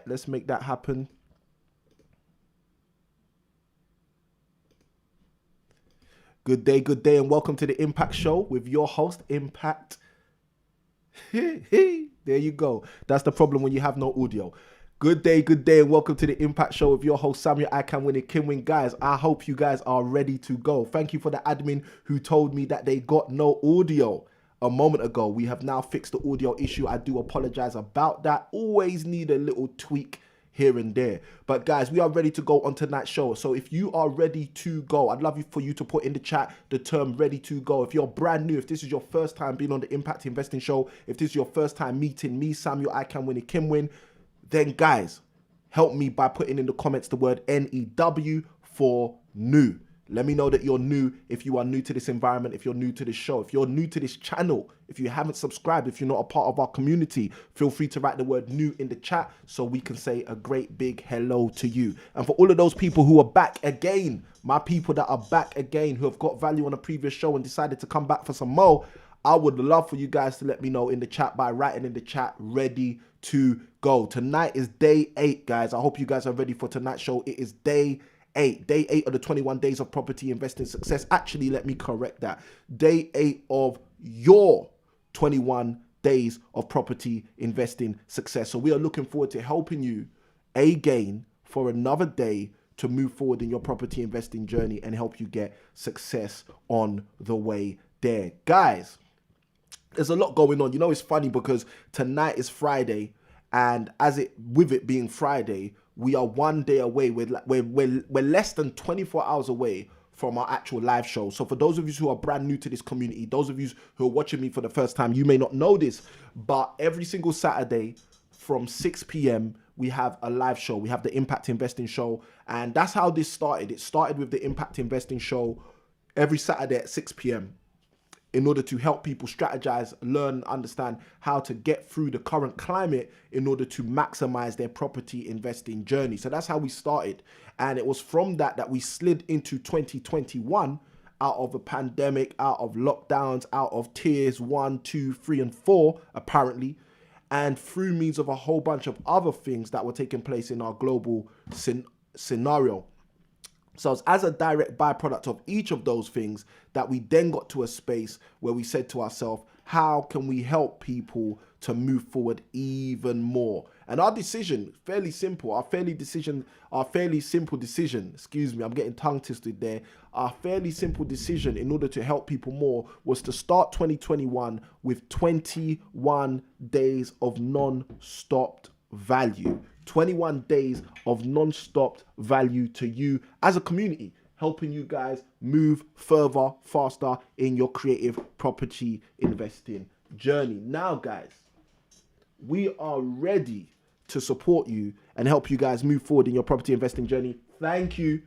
let's make that happen. Good day, and welcome to the Impact Show with your host, Impact. There you go. That's the problem when you have no audio. Good day, and welcome to the Impact Show with your host, Samuel Kinwin. Guys, I hope you guys are ready to go. Thank you for the admin who told me that they got no audio a moment ago. We have now fixed the audio issue. I do apologize about that. Always need a little tweak here and there. But guys, we are ready to go on tonight's show. So if you are ready to go, I'd love for you to put in the chat the term ready to go. If you're brand new, if this is your first time being on the Impact Investing Show, if this is your first time meeting me, Samuel Kinwin, then guys, help me by putting in the comments the word NEW for new. Let me know that you're new if you are new to this environment, if you're new to this show, if you're new to this channel, if you haven't subscribed, if you're not a part of our community, feel free to write the word new in the chat so we can say a great big hello to you. And for all of those people who are back again, my people that are back again, who have got value on a previous show and decided to come back for some more, I would love for you guys to let me know in the chat by writing in the chat, ready to go. Tonight is day 8, guys. I hope you guys are ready for tonight's show. It is day 8 of the 21 days of property investing success. Actually, let me correct that. Day 8 of your 21 days of property investing success. So we are looking forward to helping you again for another day to move forward in your property investing journey and help you get success on the way there. Guys, there's a lot going on. You know, it's funny because tonight is Friday, and with it being Friday, we are one day away. We're less than 24 hours away from our actual live show. So for those of you who are brand new to this community, those of you who are watching me for the first time, you may not know this, but every single Saturday from 6 p.m., we have a live show. We have the Impact Investing Show, and that's how this started. It started with the Impact Investing Show every Saturday at 6 p.m. in order to help people strategize, learn, understand how to get through the current climate in order to maximize their property investing journey. So that's how we started. And it was from that we slid into 2021 out of a pandemic, out of lockdowns, out of tiers 1, 2, 3, and 4, apparently, and through means of a whole bunch of other things that were taking place in our global scenario. So it's as a direct byproduct of each of those things that we then got to a space where we said to ourselves, how can we help people to move forward even more? And our decision, fairly simple, our fairly simple decision, excuse me, I'm getting tongue twisted there. Our fairly simple decision in order to help people more was to start 2021 with 21 days of non-stopped value. 21 days of non-stop value to you as a community, helping you guys move further, faster in your creative property investing journey. Now, guys, we are ready to support you and help you guys move forward in your property investing journey. Thank you.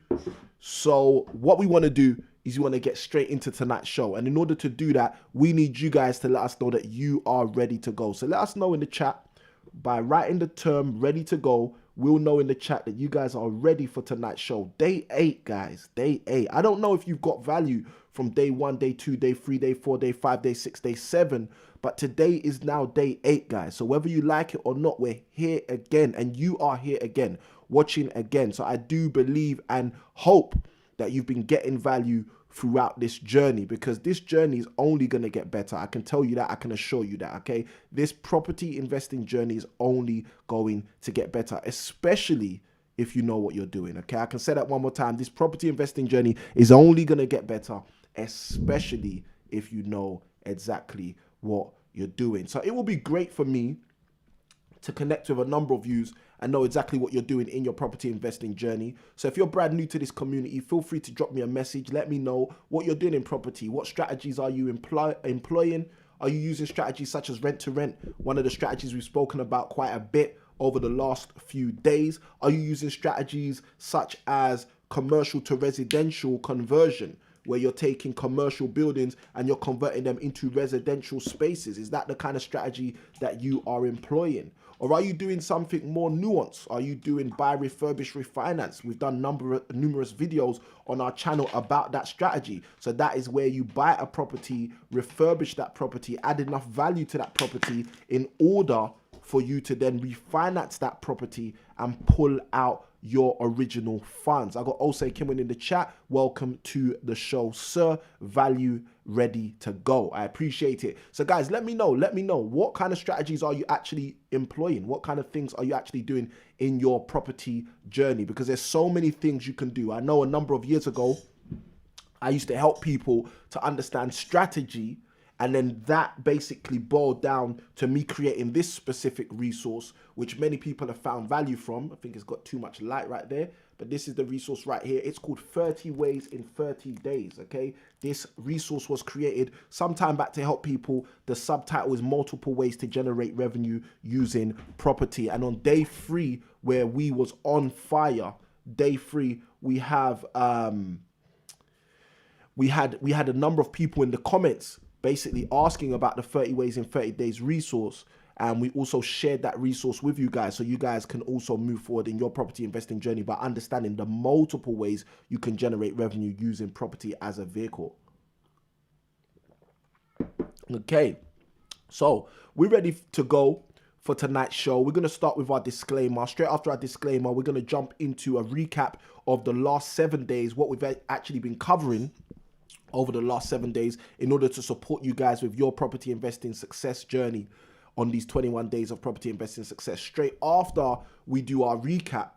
So what we want to do is you want to get straight into tonight's show. And in order to do that, we need you guys to let us know that you are ready to go. So let us know in the chat. By writing the term ready to go, we'll know in the chat that you guys are ready for tonight's show. Day 8, guys. Day 8. I don't know if you've got value from day 1, day 2, day 3, day 4, day 5, day 6, day 7. But today is now day 8, guys. So whether you like it or not, we're here again. And you are here again, watching again. So I do believe and hope that you've been getting value throughout this journey, because this journey is only going to get better. I can tell you that. I can assure you that. Okay, this property investing journey is only going to get better, especially if you know what you're doing. Okay, I can say that one more time. This property investing journey is only going to get better, especially if you know exactly what you're doing. So it will be great for me to connect with a number of you and know exactly what you're doing in your property investing journey. So if you're brand new to this community, feel free to drop me a message. Let me know what you're doing in property. What strategies are you employing? Are you using strategies such as rent to rent? One of the strategies we've spoken about quite a bit over the last few days. Are you using strategies such as commercial to residential conversion, where you're taking commercial buildings and you're converting them into residential spaces? Is that the kind of strategy that you are employing? Or are you doing something more nuanced? Are you doing buy, refurbish, refinance? We've done numerous videos on our channel about that strategy. So that is where you buy a property, refurbish that property, add enough value to that property in order for you to then refinance that property and pull out your original funds. I got Osei Kimwin in the chat. Welcome to the show, sir. Value ready to go. I appreciate it. So guys, let me know what kind of strategies are you actually employing? What kind of things are you actually doing in your property journey? Because there's so many things you can do. I know a number of years ago, I used to help people to understand strategy, and then that basically boiled down to me creating this specific resource, which many people have found value from. I think it's got too much light right there, but this is the resource right here. It's called 30 Ways in 30 Days, okay? This resource was created some time back to help people. The subtitle is Multiple Ways to Generate Revenue Using Property. And on day 3, where we was on fire, day 3, we have we had a number of people in the comments basically asking about the 30 Ways in 30 Days resource. And we also shared that resource with you guys, so you guys can also move forward in your property investing journey by understanding the multiple ways you can generate revenue using property as a vehicle. Okay, so we're ready to go for tonight's show. We're going to start with our disclaimer. Straight after our disclaimer, we're going to jump into a recap of the last 7 days, what we've actually been covering over the last 7 days in order to support you guys with your property investing success journey on these 21 days of property investing success. Straight after we do our recap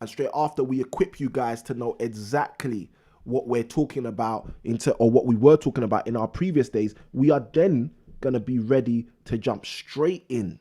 and straight after we equip you guys to know exactly what we're talking about or what we were talking about in our previous days, we are then going to be ready to jump straight into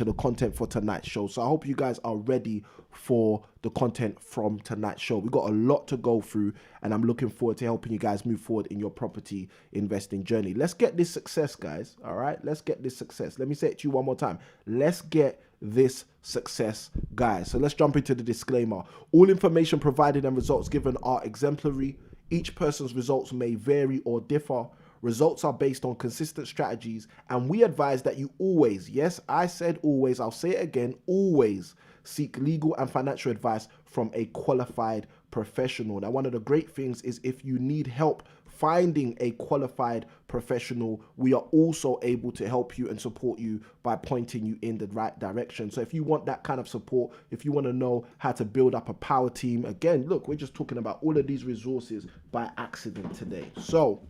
the content for tonight's show. So I hope you guys are ready for the content from tonight's show. We've got a lot to go through, and I'm looking forward to helping you guys move forward in your property investing journey. Let's get this success, guys. All right, let's get this success. Let me say it to you one more time. Let's get this success, guys. So let's jump into the disclaimer. All information provided and results given are exemplary. Each person's results may vary or differ. Results are based on consistent strategies, and we advise that you always, yes, I said always, I'll say it again, always seek legal and financial advice from a qualified professional. Now, one of the great things is if you need help finding a qualified professional, we are also able to help you and support you by pointing you in the right direction. So if you want that kind of support, if you want to know how to build up a power team, again, look, we're just talking about all of these resources by accident today. So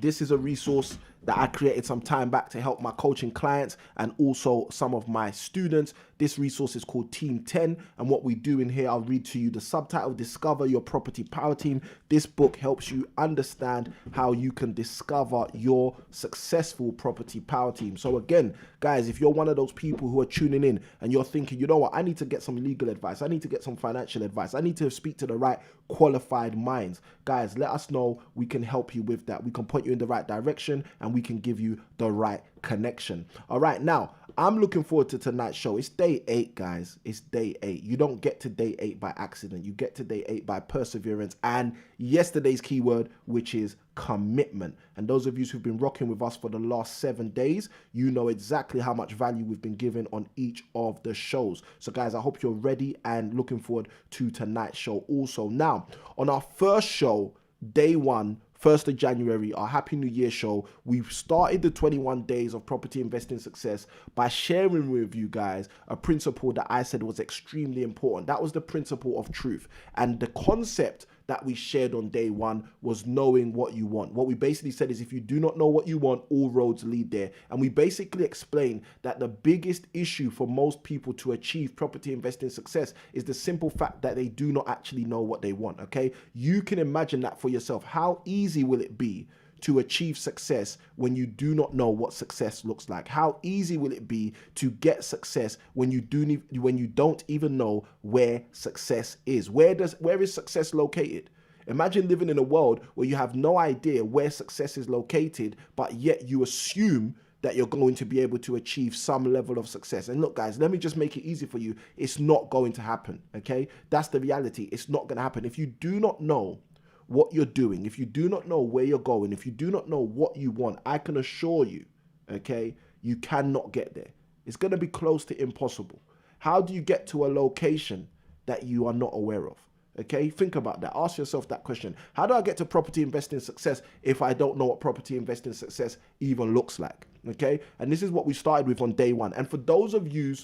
this is a resource that I created some time back to help my coaching clients and also some of my students. This resource is called Team 10. And what we do in here, I'll read to you the subtitle, Discover Your Property Power Team. This book helps you understand how you can discover your successful property power team. So again, guys, if you're one of those people who are tuning in and you're thinking, you know what, I need to get some legal advice, I need to get some financial advice, I need to speak to the right qualified minds, guys, let us know. We can help you with that. We can point you in the right direction and we can give you the right connection. All right, now I'm looking forward to tonight's show. It's day 8, guys. It's day 8. You don't get to day 8 by accident. You get to day 8 by perseverance and yesterday's keyword, which is commitment. And those of you who've been rocking with us for the last 7 days, you know exactly how much value we've been given on each of the shows. So guys, I hope you're ready and looking forward to tonight's show also. Now, on our first show, day 1, 1st of January, our Happy New Year show, we've started the 21 days of property investing success by sharing with you guys a principle that I said was extremely important. That was the principle of truth. And the concept that we shared on day 1 was knowing what you want. What we basically said is if you do not know what you want, all roads lead there. And we basically explained that the biggest issue for most people to achieve property investing success is the simple fact that they do not actually know what they want, okay? You can imagine that for yourself. How easy will it be to achieve success when you do not know what success looks like? How easy will it be to get success when you don't even know where success is? Where is success located? Imagine living in a world where you have no idea where success is located, but yet you assume that you're going to be able to achieve some level of success. And look, guys, let me just make it easy for you. It's not going to happen, okay? That's the reality. It's not going to happen. If you do not know what you're doing, if you do not know where you're going, if you do not know what you want, I can assure you, okay, you cannot get there. It's going to be close to impossible. How do you get to a location that you are not aware of? Okay, think about that. Ask yourself that question. How do I get to property investing success if I don't know what property investing success even looks like? Okay, and this is what we started with on day one. And for those of you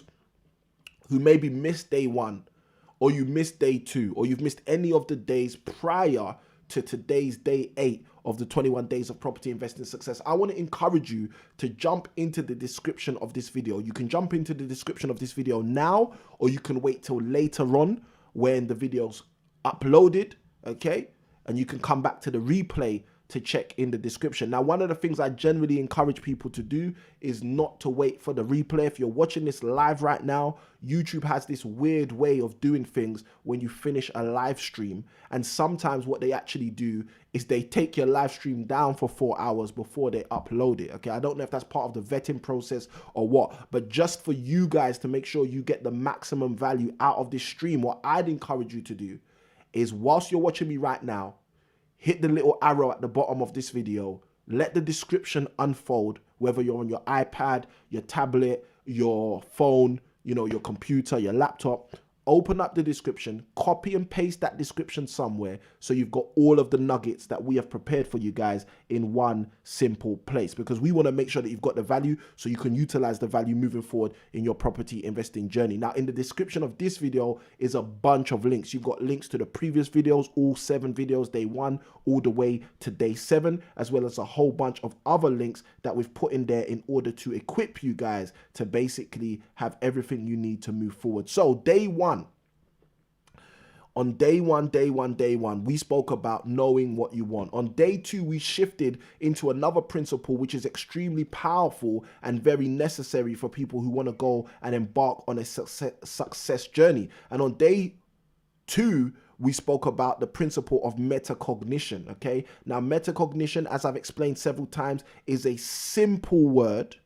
who maybe missed day one, or you missed day two, or you've missed any of the days prior to today's day 8 of the 21 days of property investing success, I want to encourage you to jump into the description of this video. You can jump into the description of this video now, or you can wait till later on when the video's uploaded, okay? And you can come back to the replay to check in the description. Now, one of the things I generally encourage people to do is not to wait for the replay. If you're watching this live right now, YouTube has this weird way of doing things when you finish a live stream. And sometimes what they actually do is they take your live stream down for 4 hours before they upload it. Okay, I don't know if that's part of the vetting process or what, but just for you guys to make sure you get the maximum value out of this stream, what I'd encourage you to do is, whilst you're watching me right now, hit the little arrow at the bottom of this video, let the description unfold, whether you're on your iPad, your tablet, your phone, your computer, your laptop. Open up the description, copy and paste that description somewhere so you've got all of the nuggets that we have prepared for you guys in one simple place, because we want to make sure that you've got the value so you can utilize the value moving forward in your property investing journey. Now, in the description of this video is a bunch of links. You've got links to the previous videos, all 7 videos, day 1 all the way to day 7, as well as a whole bunch of other links that we've put in there in order to equip you guys to basically have everything you need to move forward. So day 1, on day one, we spoke about knowing what you want. On day 2, we shifted into another principle, which is extremely powerful and very necessary for people who want to go and embark on a success journey. And on day 2, we spoke about the principle of metacognition. Okay, now metacognition, as I've explained several times, is a simple word.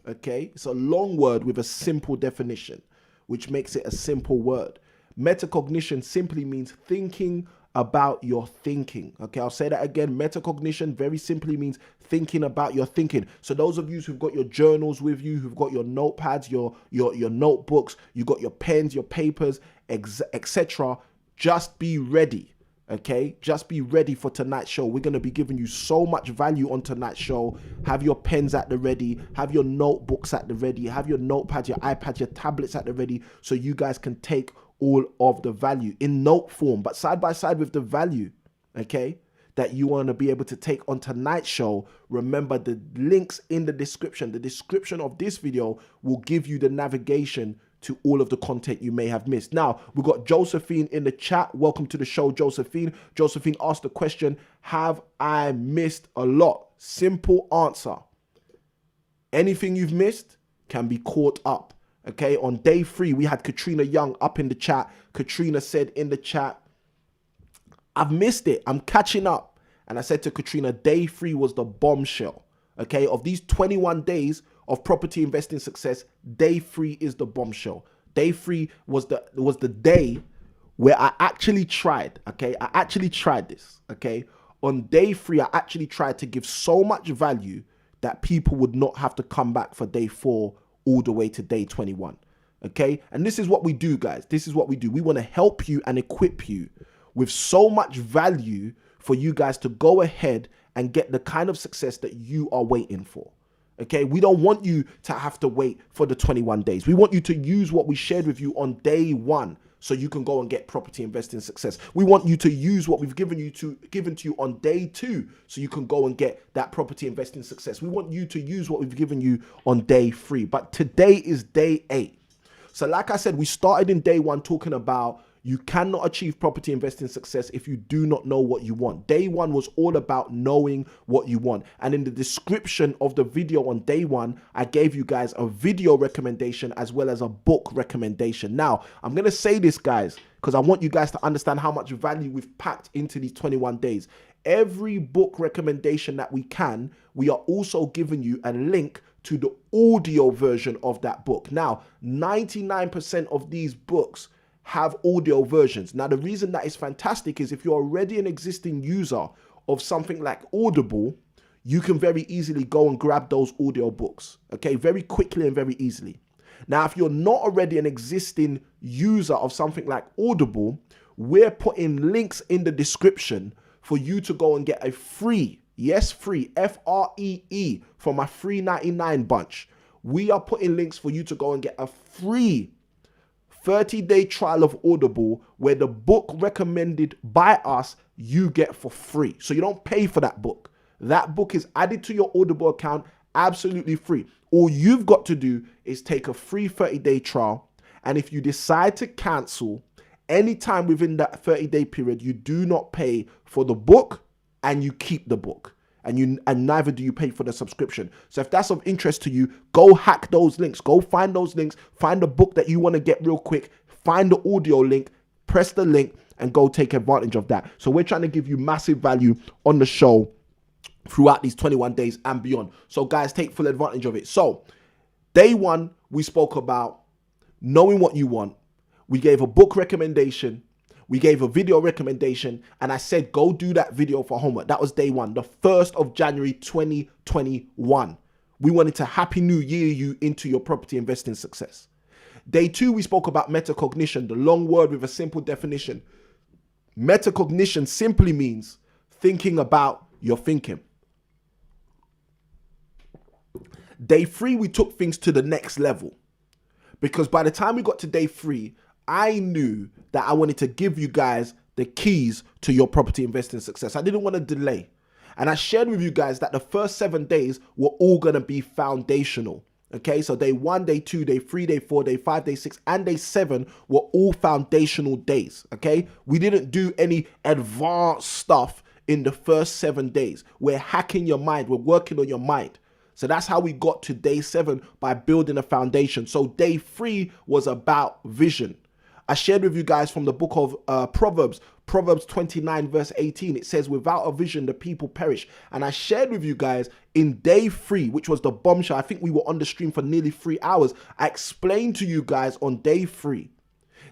Okay, it's a long word with a simple definition, which makes it a simple word. Metacognition simply means thinking about your thinking. Okay, I'll say that again. Metacognition very simply means thinking about your thinking. So those of you who've got your journals with you, who've got your notepads, your notebooks, you got your pens, your papers, etc., just be ready. Okay, just be ready for tonight's show. We're going to be giving you so much value on tonight's show. Have your pens at the ready, have your notebooks at the ready, have your notepads, your iPads, your tablets at the ready, so you guys can take all of the value in note form, but side by side with the value, okay, that you want to be able to take on tonight's show. Remember, the links in the description of this video will give you the navigation to all of the content you may have missed. Now, we've got Josephine in the chat. Welcome to the show, Josephine. Josephine asked the question, have I missed a lot? Simple answer. Anything you've missed can be caught up. Okay, on day 3, we had Katrina Young up in the chat. Katrina said in the chat, I've missed it, I'm catching up. And I said to Katrina, day 3 was the bombshell. Okay, of these 21 days of property investing success, day 3 is the bombshell. Day 3 was the day where I actually tried. Okay, I actually tried this. Okay, on day 3, I actually tried to give so much value that people would not have to come back for day 4 all the way to day 21. Okay, and this is what we do, guys. This is what we do. We want to help you and equip you with so much value for you guys to go ahead and get the kind of success that you are waiting for. Okay, we don't want you to have to wait for the 21 days. We want you to use what we shared with you on day 1 so you can go and get property investing success. We want you to use what we've given to you on day 2 so you can go and get that property investing success. We want you to use what we've given you on day 3. But today is day 8. So like I said, we started in day 1 talking about you cannot achieve property investing success if you do not know what you want. Day 1 was all about knowing what you want. And in the description of the video on day 1, I gave you guys a video recommendation as well as a book recommendation. Now, I'm going to say this, guys, because I want you guys to understand how much value we've packed into these 21 days. Every book recommendation that we are also giving you a link to the audio version of that book. Now, 99% of these books have audio versions. Now, the reason that is fantastic is if you're already an existing user of something like Audible, you can very easily go and grab those audio books, okay, very quickly and very easily. Now, if you're not already an existing user of something like Audible, we're putting links in the description for you to go and get a free, yes, free, Free, for my $3.99 bunch. We are putting links for you to go and get a free 30-day trial of Audible, where the book recommended by us you get for free. So you don't pay for that book. That book is added to your Audible account absolutely free. All you've got to do is take a free 30-day trial. And if you decide to cancel anytime within that 30-day period, you do not pay for the book and you keep the book. And neither do you pay for the subscription. So if that's of interest to you, go hack those links. Go find those links. Find the book that you want to get real quick. Find the audio link. Press the link and go take advantage of that. So we're trying to give you massive value on the show throughout these 21 days and beyond. So guys, take full advantage of it. So day one, we spoke about knowing what you want. We gave a book recommendation. We gave a video recommendation, and I said, go do that video for homework. That was day one, the 1st of January, 2021. We wanted to Happy New Year you into your property investing success. Day two, we spoke about metacognition, the long word with a simple definition. Metacognition simply means thinking about your thinking. Day three, we took things to the next level, because by the time we got to day three, I knew that I wanted to give you guys the keys to your property investing success. I didn't want to delay. And I shared with you guys that the first 7 days were all going to be foundational. Okay, so day 1, day 2, day 3, day 4, day 5, day 6, and day 7 were all foundational days. Okay, we didn't do any advanced stuff in the first 7 days. We're hacking your mind. We're working on your mind. So that's how we got to day 7, by building a foundation. So day 3 was about vision. I shared with you guys from the book of Proverbs 29 verse 18. It says, without a vision, the people perish. And I shared with you guys in day 3, which was the bombshell. I think we were on the stream for nearly 3 hours. I explained to you guys on day 3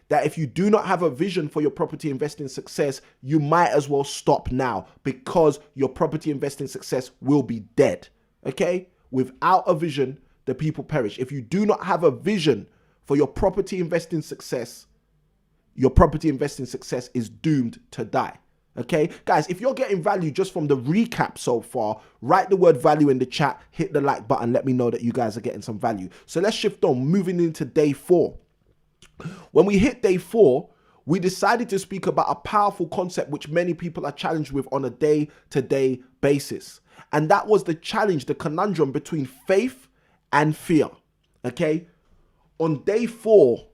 that if you do not have a vision for your property investing success, you might as well stop now, because your property investing success will be dead. Okay? Without a vision, the people perish. If you do not have a vision for your property investing success, your property investing success is doomed to die. Okay, guys, if you're getting value just from the recap so far, write the word value in the chat, hit the like button, let me know that you guys are getting some value. So let's shift on, moving into day 4. When we hit day 4, we decided to speak about a powerful concept which many people are challenged with on a day-to-day basis. And that was the challenge, the conundrum between faith and fear. Okay, on day 4,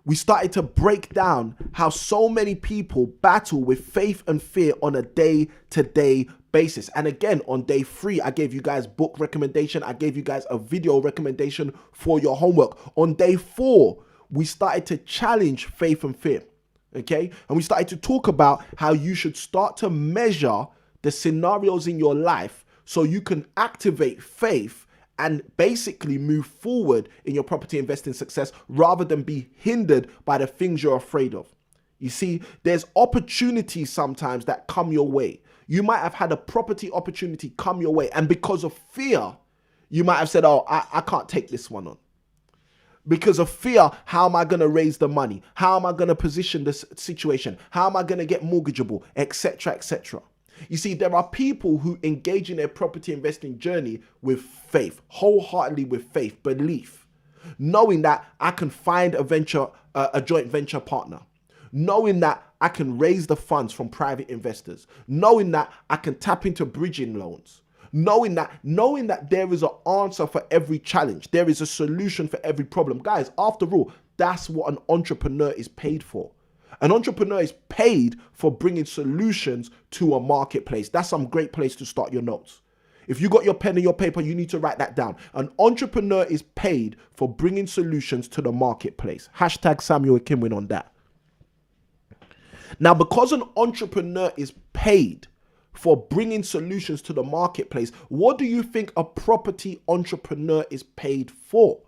we started to break down how so many people battle with faith and fear on a day-to-day basis. And again, on day 3, I gave you guys book recommendation. I gave you guys a video recommendation for your homework. On day 4, we started to challenge faith and fear. Okay, and we started to talk about how you should start to measure the scenarios in your life so you can activate faith and basically move forward in your property investing success rather than be hindered by the things you're afraid of. You see, there's opportunities sometimes that come your way. You might have had a property opportunity come your way, and because of fear, you might have said, oh, I can't take this one on. Because of fear, how am I going to raise the money? How am I going to position this situation? How am I going to get mortgageable, etc., etc.? You see, there are people who engage in their property investing journey with faith, wholeheartedly with faith, belief, knowing that I can find a joint venture partner, knowing that I can raise the funds from private investors, knowing that I can tap into bridging loans, knowing that there is an answer for every challenge. There is a solution for every problem. Guys, after all, that's what an entrepreneur is paid for. An entrepreneur is paid for bringing solutions to a marketplace. That's some great place to start your notes. If you got your pen and your paper, you need to write that down. An entrepreneur is paid for bringing solutions to the marketplace. Hashtag Samuel Kimwin on that. Now, because an entrepreneur is paid for bringing solutions to the marketplace, what do you think a property entrepreneur is paid for?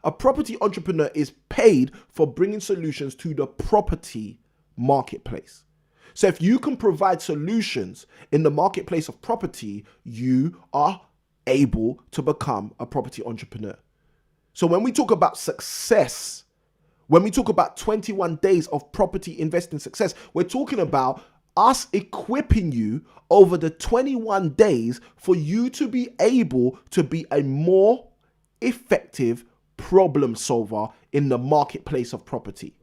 A property entrepreneur is paid for bringing solutions to the property marketplace. So if you can provide solutions in the marketplace of property, you are able to become a property entrepreneur. So when we talk about success, When we talk about 21 days of property investing success, we're talking about us equipping you over the 21 days for you to be able to be a more effective problem solver in the marketplace of property.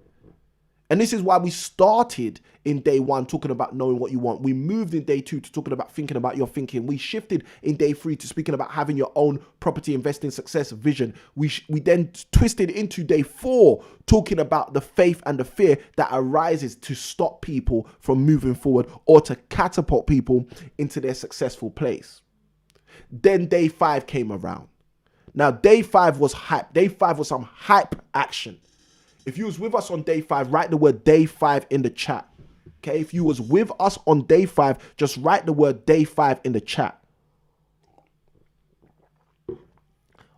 And this is why we started in day 1 talking about knowing what you want. We moved in day 2 to talking about thinking about your thinking. We shifted in day 3 to speaking about having your own property investing success vision. We then twisted into day 4 talking about the faith and the fear that arises to stop people from moving forward or to catapult people into their successful place. Then day 5 came around. Now day 5 was hype. Day 5 was some hype action. If you was with us on day 5, write the word day 5 in the chat. Okay, if you was with us on day 5, just write the word day 5 in the chat.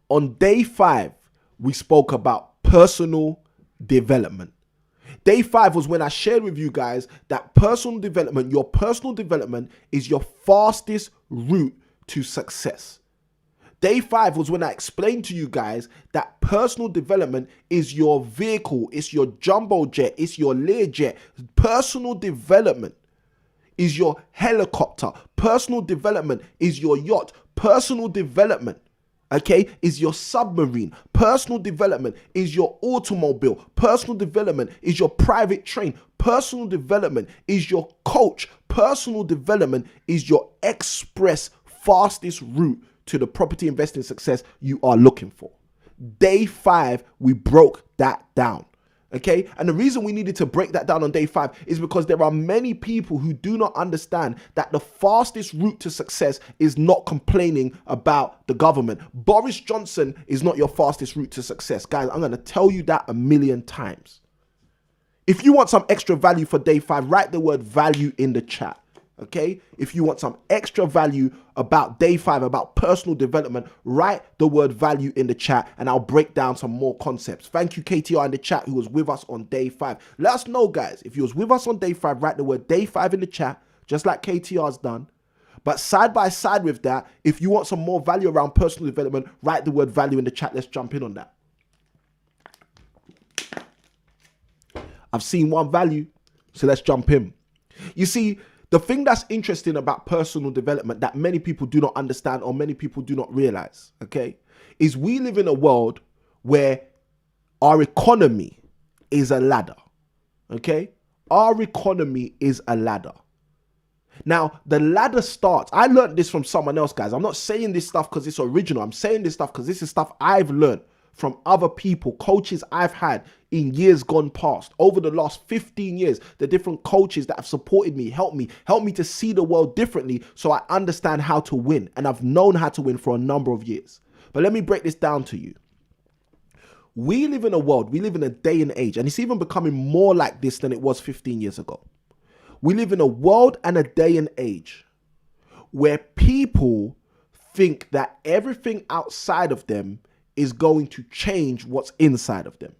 On day 5, we spoke about personal development. Day 5 was when I shared with you guys that personal development, your personal development is your fastest route to success. Day 5 was when I explained to you guys that personal development is your vehicle, it's your jumbo jet, it's your Learjet. Personal development is your helicopter. Personal development is your yacht. Personal development, okay, is your submarine. Personal development is your automobile. Personal development is your private train. Personal development is your coach. Personal development is your express fastest route to the property investing success you are looking for. Day 5, we broke that down. Okay. And the reason we needed to break that down on day 5 is because there are many people who do not understand that the fastest route to success is not complaining about the government. Boris Johnson is not your fastest route to success. Guys, I'm going to tell you that a million times. If you want some extra value for day 5, write the word value in the chat. Okay, if you want some extra value about day 5, about personal development, write the word value in the chat and I'll break down some more concepts. Thank you, KTR in the chat, who was with us on day 5. Let us know, guys, if you was with us on day 5, write the word day 5 in the chat, just like KTR's done. But side by side with that, if you want some more value around personal development, write the word value in the chat. Let's jump in on that. I've seen one value, so let's jump in. You see, the thing that's interesting about personal development that many people do not understand or many people do not realize, okay, is we live in a world where our economy is a ladder, okay? Our economy is a ladder. Now, the ladder starts, I learned this from someone else, guys. I'm not saying this stuff because it's original. I'm saying this stuff because this is stuff I've learned from other people, coaches I've had in years gone past. Over the last 15 years, the different coaches that have supported me, helped me to see the world differently so I understand how to win. And I've known how to win for a number of years. But let me break this down to you. We live in a world, we live in a day and age, and it's even becoming more like this than it was 15 years ago. We live in a world and a day and age where people think that everything outside of them is going to change what's inside of them.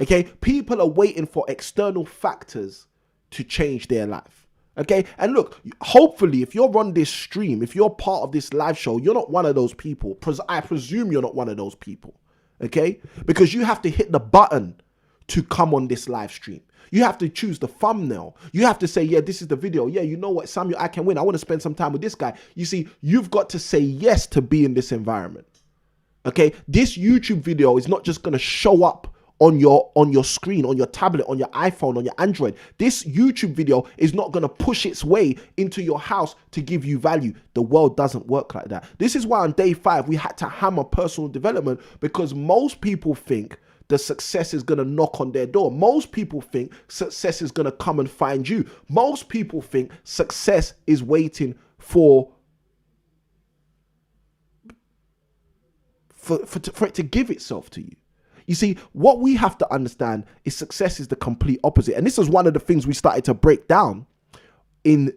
Okay, people are waiting for external factors to change their life. Okay, and look, hopefully if you're on this stream, if you're part of this live show, you're not one of those people. I presume you're not one of those people. Okay, because you have to hit the button to come on this live stream. You have to choose the thumbnail. You have to say, yeah, this is the video. Yeah, you know what, Samuel, I can win. I want to spend some time with this guy. You see, you've got to say yes to be in this environment. Okay, this YouTube video is not just going to show up on your screen, on your tablet, on your iPhone, on your Android. This YouTube video is not going to push its way into your house to give you value. The world doesn't work like that. This is why on day 5, we had to hammer personal development, because most people think the success is going to knock on their door. Most people think success is going to come and find you. Most people think success is waiting for it to give itself to you. You see, what we have to understand is success is the complete opposite. And this is one of the things we started to break down in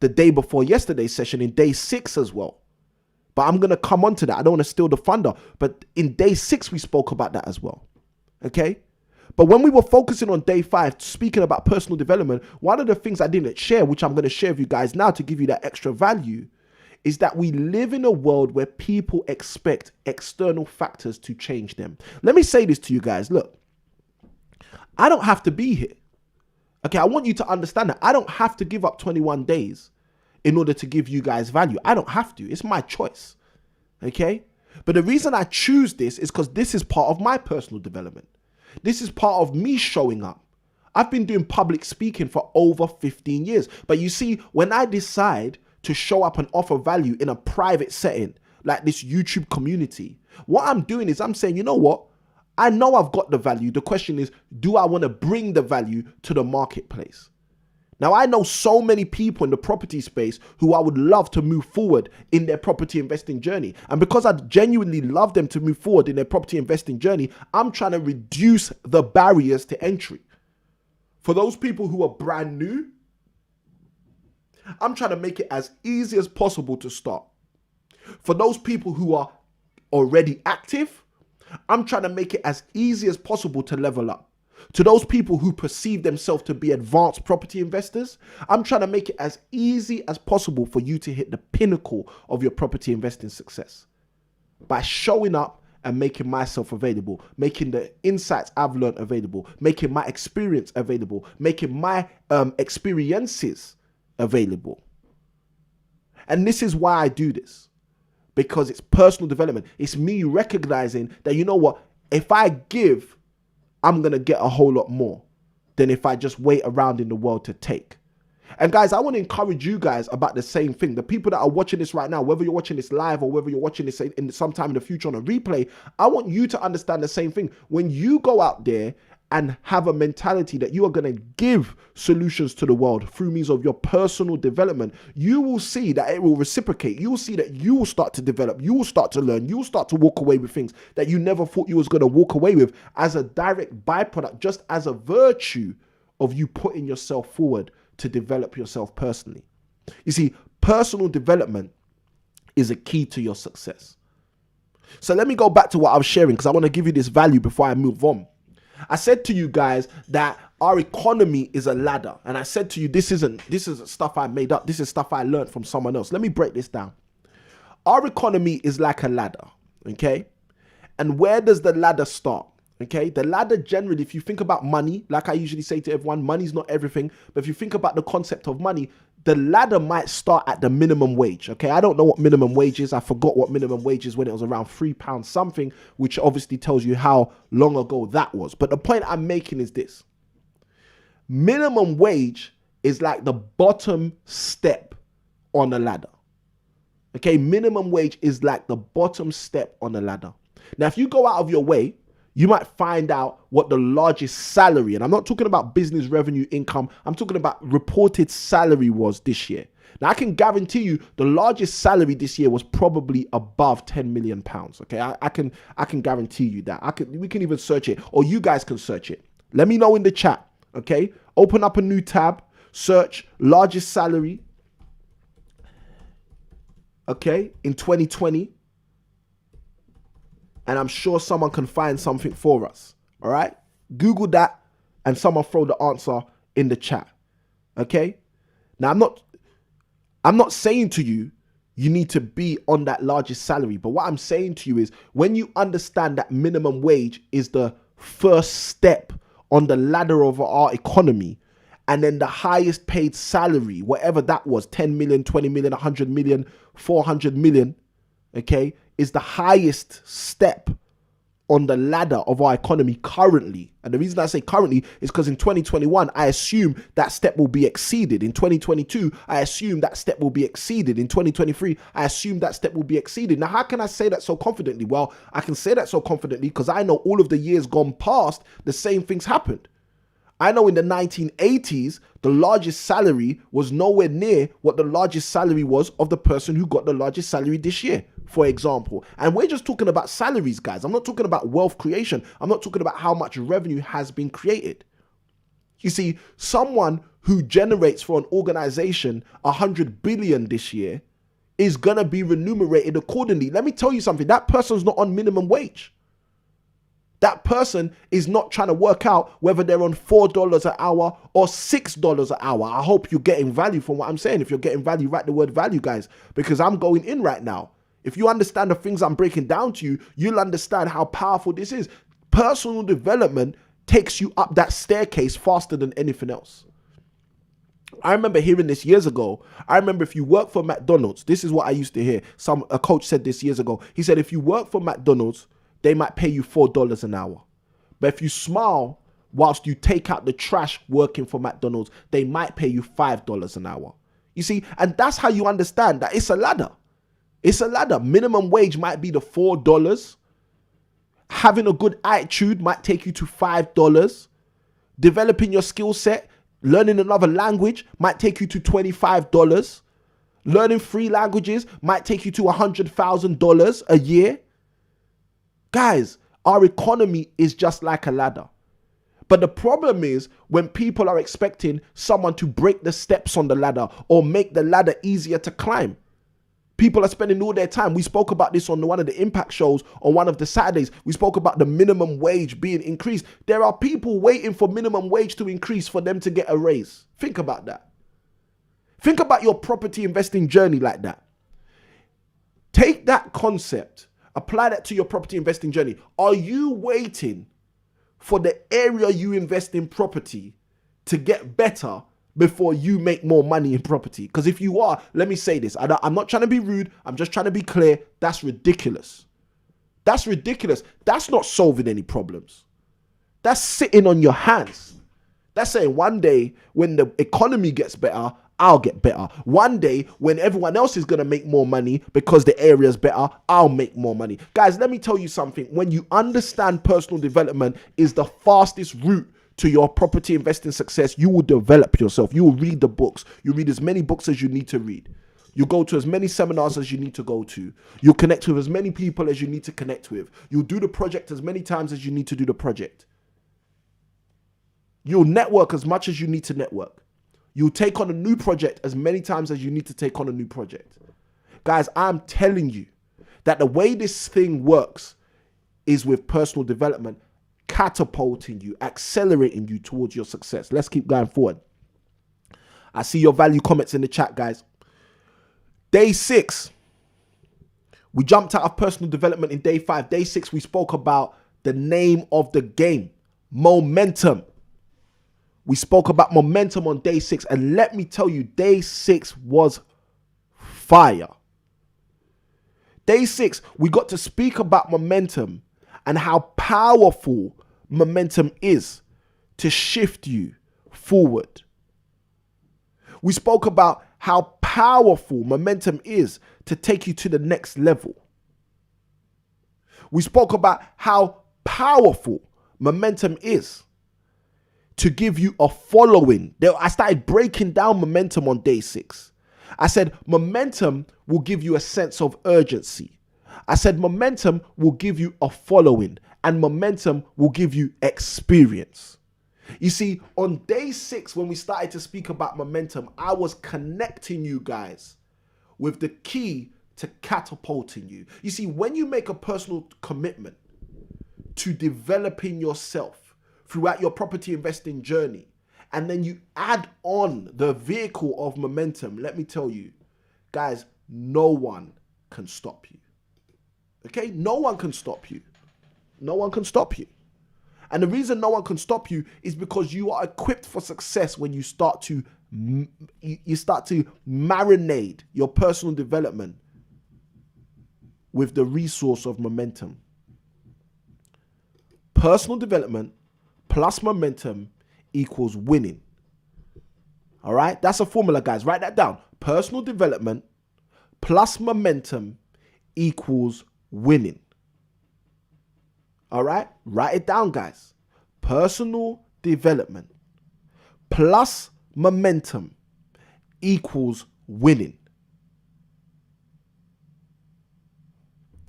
the day before yesterday's session, in day 6 as well. But I'm going to come on to that. I don't want to steal the thunder. But in day 6, we spoke about that as well. Okay? But when we were focusing on day 5, speaking about personal development, one of the things I didn't share, which I'm going to share with you guys now to give you that extra value, is that we live in a world where people expect external factors to change them. Let me say this to you guys. Look, I don't have to be here. Okay, I want you to understand that I don't have to give up 21 days in order to give you guys value. I don't have to. It's my choice. Okay? But the reason I choose this is because this is part of my personal development. This is part of me showing up. I've been doing public speaking for over 15 years. But you see, when I decide to show up and offer value in a private setting, like this YouTube community, what I'm doing is I'm saying, you know what? I know I've got the value. The question is, do I want to bring the value to the marketplace? Now, I know so many people in the property space who I would love to move forward in their property investing journey. And because I genuinely love them to move forward in their property investing journey, I'm trying to reduce the barriers to entry. For those people who are brand new, I'm trying to make it as easy as possible to start. For those people who are already active, I'm trying to make it as easy as possible to level up. To those people who perceive themselves to be advanced property investors, I'm trying to make it as easy as possible for you to hit the pinnacle of your property investing success by showing up and making myself available, making the insights I've learned available, making my experience available, making my experiences available. And this is why I do this, because it's personal development. It's me recognizing that, you know what, if I give, I'm going to get a whole lot more than if I just wait around in the world to take. And guys, I want to encourage you guys about the same thing. The people that are watching this right now, whether you're watching this live or whether you're watching this in sometime in the future on a replay, I want you to understand the same thing. When you go out there and have a mentality that you are going to give solutions to the world through means of your personal development, you will see that it will reciprocate. You will see that you will start to develop. You will start to learn. You will start to walk away with things that you never thought you was going to walk away with as a direct byproduct, just as a virtue of you putting yourself forward to develop yourself personally. You see, personal development is a key to your success. So let me go back to what I was sharing, because I want to give you this value before I move on. I said to you guys that our economy is a ladder. And I said to you, this isn't stuff I made up. This is stuff I learned from someone else. Let me break this down. Our economy is like a ladder, okay? And where does the ladder start? Okay, the ladder generally, if you think about money, like I usually say to everyone, money's not everything. But if you think about the concept of money, the ladder might start at the minimum wage. Okay, I don't know what minimum wage is. I forgot what minimum wage is when it was around £3 something, which obviously tells you how long ago that was. But the point I'm making is this. Minimum wage is like the bottom step on the ladder. Okay, minimum wage is like the bottom step on the ladder. Now, if you go out of your way, you might find out what the largest salary, and I'm not talking about business revenue income, I'm talking about reported salary was this year. Now, I can guarantee you the largest salary this year was probably above £10 million. Okay, I can guarantee you that. We can even search it, or you guys can search it. Let me know in the chat. Okay, open up a new tab, search largest salary. Okay, in 2020. And I'm sure someone can find something for us. All right. Google that and someone throw the answer in the chat. Okay. Now, I'm not saying to you, you need to be on that largest salary. But what I'm saying to you is when you understand that minimum wage is the first step on the ladder of our economy, and then the highest paid salary, whatever that was, 10 million, 20 million, 100 million, 400 million, okay, is the highest step on the ladder of our economy currently. And the reason I say currently is because in 2021, I assume that step will be exceeded. In 2022, I assume that step will be exceeded. In 2023, I assume that step will be exceeded. Now, how can I say that so confidently? Well, I can say that so confidently because I know all of the years gone past, the same things happened. I know in the 1980s, the largest salary was nowhere near what the largest salary was of the person who got the largest salary this year, for example. And we're just talking about salaries, guys. I'm not talking about wealth creation. I'm not talking about how much revenue has been created. You see, someone who generates for an organization 100 billion this year is going to be remunerated accordingly. Let me tell you something. That person's not on minimum wage. That person is not trying to work out whether they're on $4 an hour or $6 an hour. I hope you're getting value from what I'm saying. If you're getting value, write the word value, guys, because I'm going in right now. If you understand the things I'm breaking down to you, you'll understand how powerful this is. Personal development takes you up that staircase faster than anything else. I remember hearing this years ago. I remember if you work for McDonald's, this is what I used to hear. A coach said this years ago. He said, if you work for McDonald's, they might pay you $4 an hour. But if you smile whilst you take out the trash working for McDonald's, they might pay you $5 an hour. You see, and that's how you understand that it's a ladder. It's a ladder. Minimum wage might be the $4. Having a good attitude might take you to $5. Developing your skill set, learning another language might take you to $25. Learning 3 languages might take you to $100,000 a year. Guys, our economy is just like a ladder. But the problem is when people are expecting someone to break the steps on the ladder or make the ladder easier to climb. People are spending all their time. We spoke about this on one of the Impact shows on one of the Saturdays. We spoke about the minimum wage being increased. There are people waiting for minimum wage to increase for them to get a raise. Think about that. Think about your property investing journey like that. Take that concept, apply that to your property investing journey. Are you waiting for the area you invest in property to get better before you make more money in property? Because if you are, let me say this. I'm not trying to be rude. I'm just trying to be clear. That's ridiculous. That's ridiculous. That's not solving any problems. That's sitting on your hands. That's saying one day when the economy gets better, I'll get better. One day when everyone else is going to make more money because the area is better, I'll make more money. Guys, let me tell you something. When you understand personal development is the fastest route to your property investing success, you will develop yourself. You will read the books. You read as many books as you need to read. You go to as many seminars as you need to go to. You connect with as many people as you need to connect with. You'll do the project as many times as you need to do the project. You'll network as much as you need to network. You'll take on a new project as many times as you need to take on a new project. Guys, I'm telling you that the way this thing works is with personal development, catapulting you, accelerating you towards your success. Let's keep going forward. I see your value comments in the chat, guys. Day 6. We jumped out of personal development in day 5. Day 6, we spoke about the name of the game, momentum. We spoke about momentum on day 6. And let me tell you, day 6 was fire. Day 6, we got to speak about momentum and how powerful momentum is to shift you forward. We spoke about how powerful momentum is to take you to the next level. We spoke about how powerful momentum is to give you a following. I started breaking down momentum on day 6. I said momentum will give you a sense of urgency. I said momentum will give you a following, and momentum will give you experience. You see, on day 6, when we started to speak about momentum, I was connecting you guys with the key to catapulting you. You see, when you make a personal commitment to developing yourself throughout your property investing journey, and then you add on the vehicle of momentum, let me tell you, guys, no one can stop you. Okay? No one can stop you. No one can stop you. And the reason no one can stop you is because you are equipped for success when you start to marinate your personal development with the resource of momentum. Personal development plus momentum equals winning. All right? That's a formula, guys. Write that down. Personal development plus momentum equals winning. All right? Write it down, guys. Personal development plus momentum equals winning.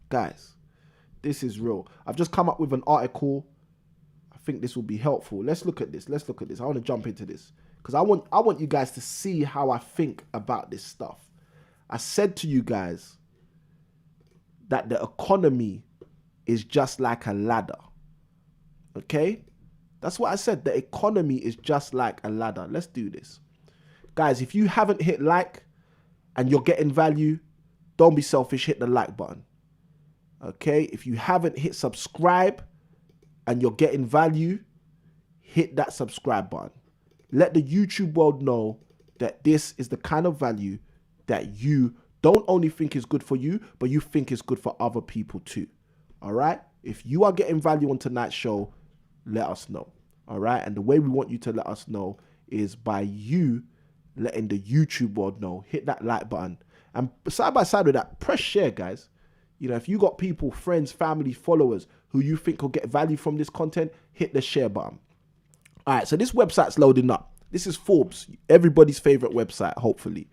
Guys, this is real. I've just come up with an article. I think this will be helpful. Let's look at this. I want to jump into this because I want you guys to see how I think about this stuff. I said to you guys that the economy is just like a ladder. Okay? That's what I said. The economy is just like a ladder. Let's do this. Guys, if you haven't hit like and you're getting value, don't be selfish. Hit the like button. Okay? If you haven't hit subscribe and you're getting value, hit that subscribe button. Let the YouTube world know that this is the kind of value that you don't only think is good for you, but you think is good for other people too. All right? If you are getting value on tonight's show, let us know. All right? And the way we want you to let us know is by you letting the YouTube world know. Hit that like button. And side by side with that, press share, guys. You know, if you got people, friends, family, followers who you think will get value from this content, hit the share button. All right, so this website's loading up. This is Forbes, everybody's favorite website, hopefully.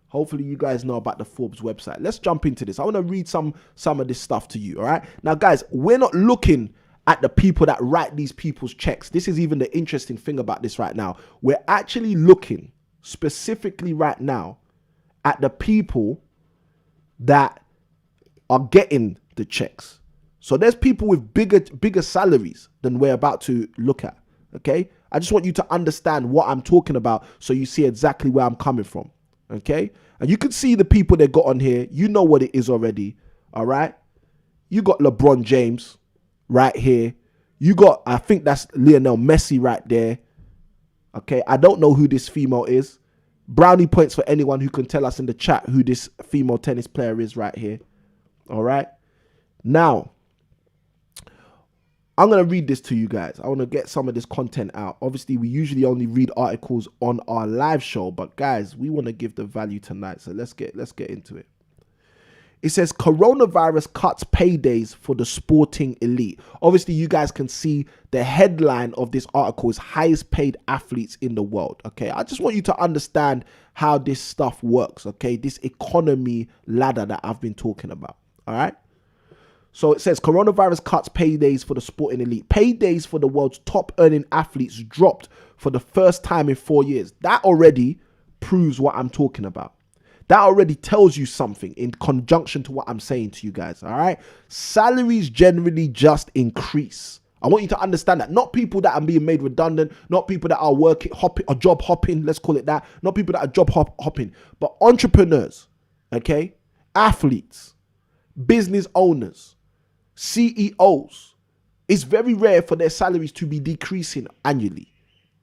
Hopefully you guys know about the Forbes website. Let's jump into this. I want to read some of this stuff to you, all right? Now, guys, we're not looking at the people that write these people's checks. This is even the interesting thing about this right now. We're actually looking specifically right now at the people that are getting the checks. So there's people with bigger salaries than we're about to look at, okay? I just want you to understand what I'm talking about so you see exactly where I'm coming from, okay? And you can see the people they got on here. You know what it is already, all right? You got LeBron James right here. You got, I think that's Lionel Messi right there, okay? I don't know who this female is. Brownie points for anyone who can tell us in the chat who this female tennis player is right here, all right? Now, I'm going to read this to you guys. I want to get some of this content out. Obviously, we usually only read articles on our live show, but guys, we want to give the value tonight. So let's get into it. It says coronavirus cuts paydays for the sporting elite. Obviously, you guys can see the headline of this article is highest paid athletes in the world. Okay, I just want you to understand how this stuff works. Okay, this economy ladder that I've been talking about. All right. So it says coronavirus cuts paydays for the sporting elite. Paydays for the world's top earning athletes dropped for the first time in 4 years. That already proves what I'm talking about. That already tells you something in conjunction to what I'm saying to you guys. All right. Salaries generally just increase. I want you to understand that. Not people that are being made redundant, not people that are working, hopping or job hopping, let's call it that. Not people that are job hopping, but entrepreneurs, okay? Athletes, business owners, CEOs. It's very rare for their salaries to be decreasing annually.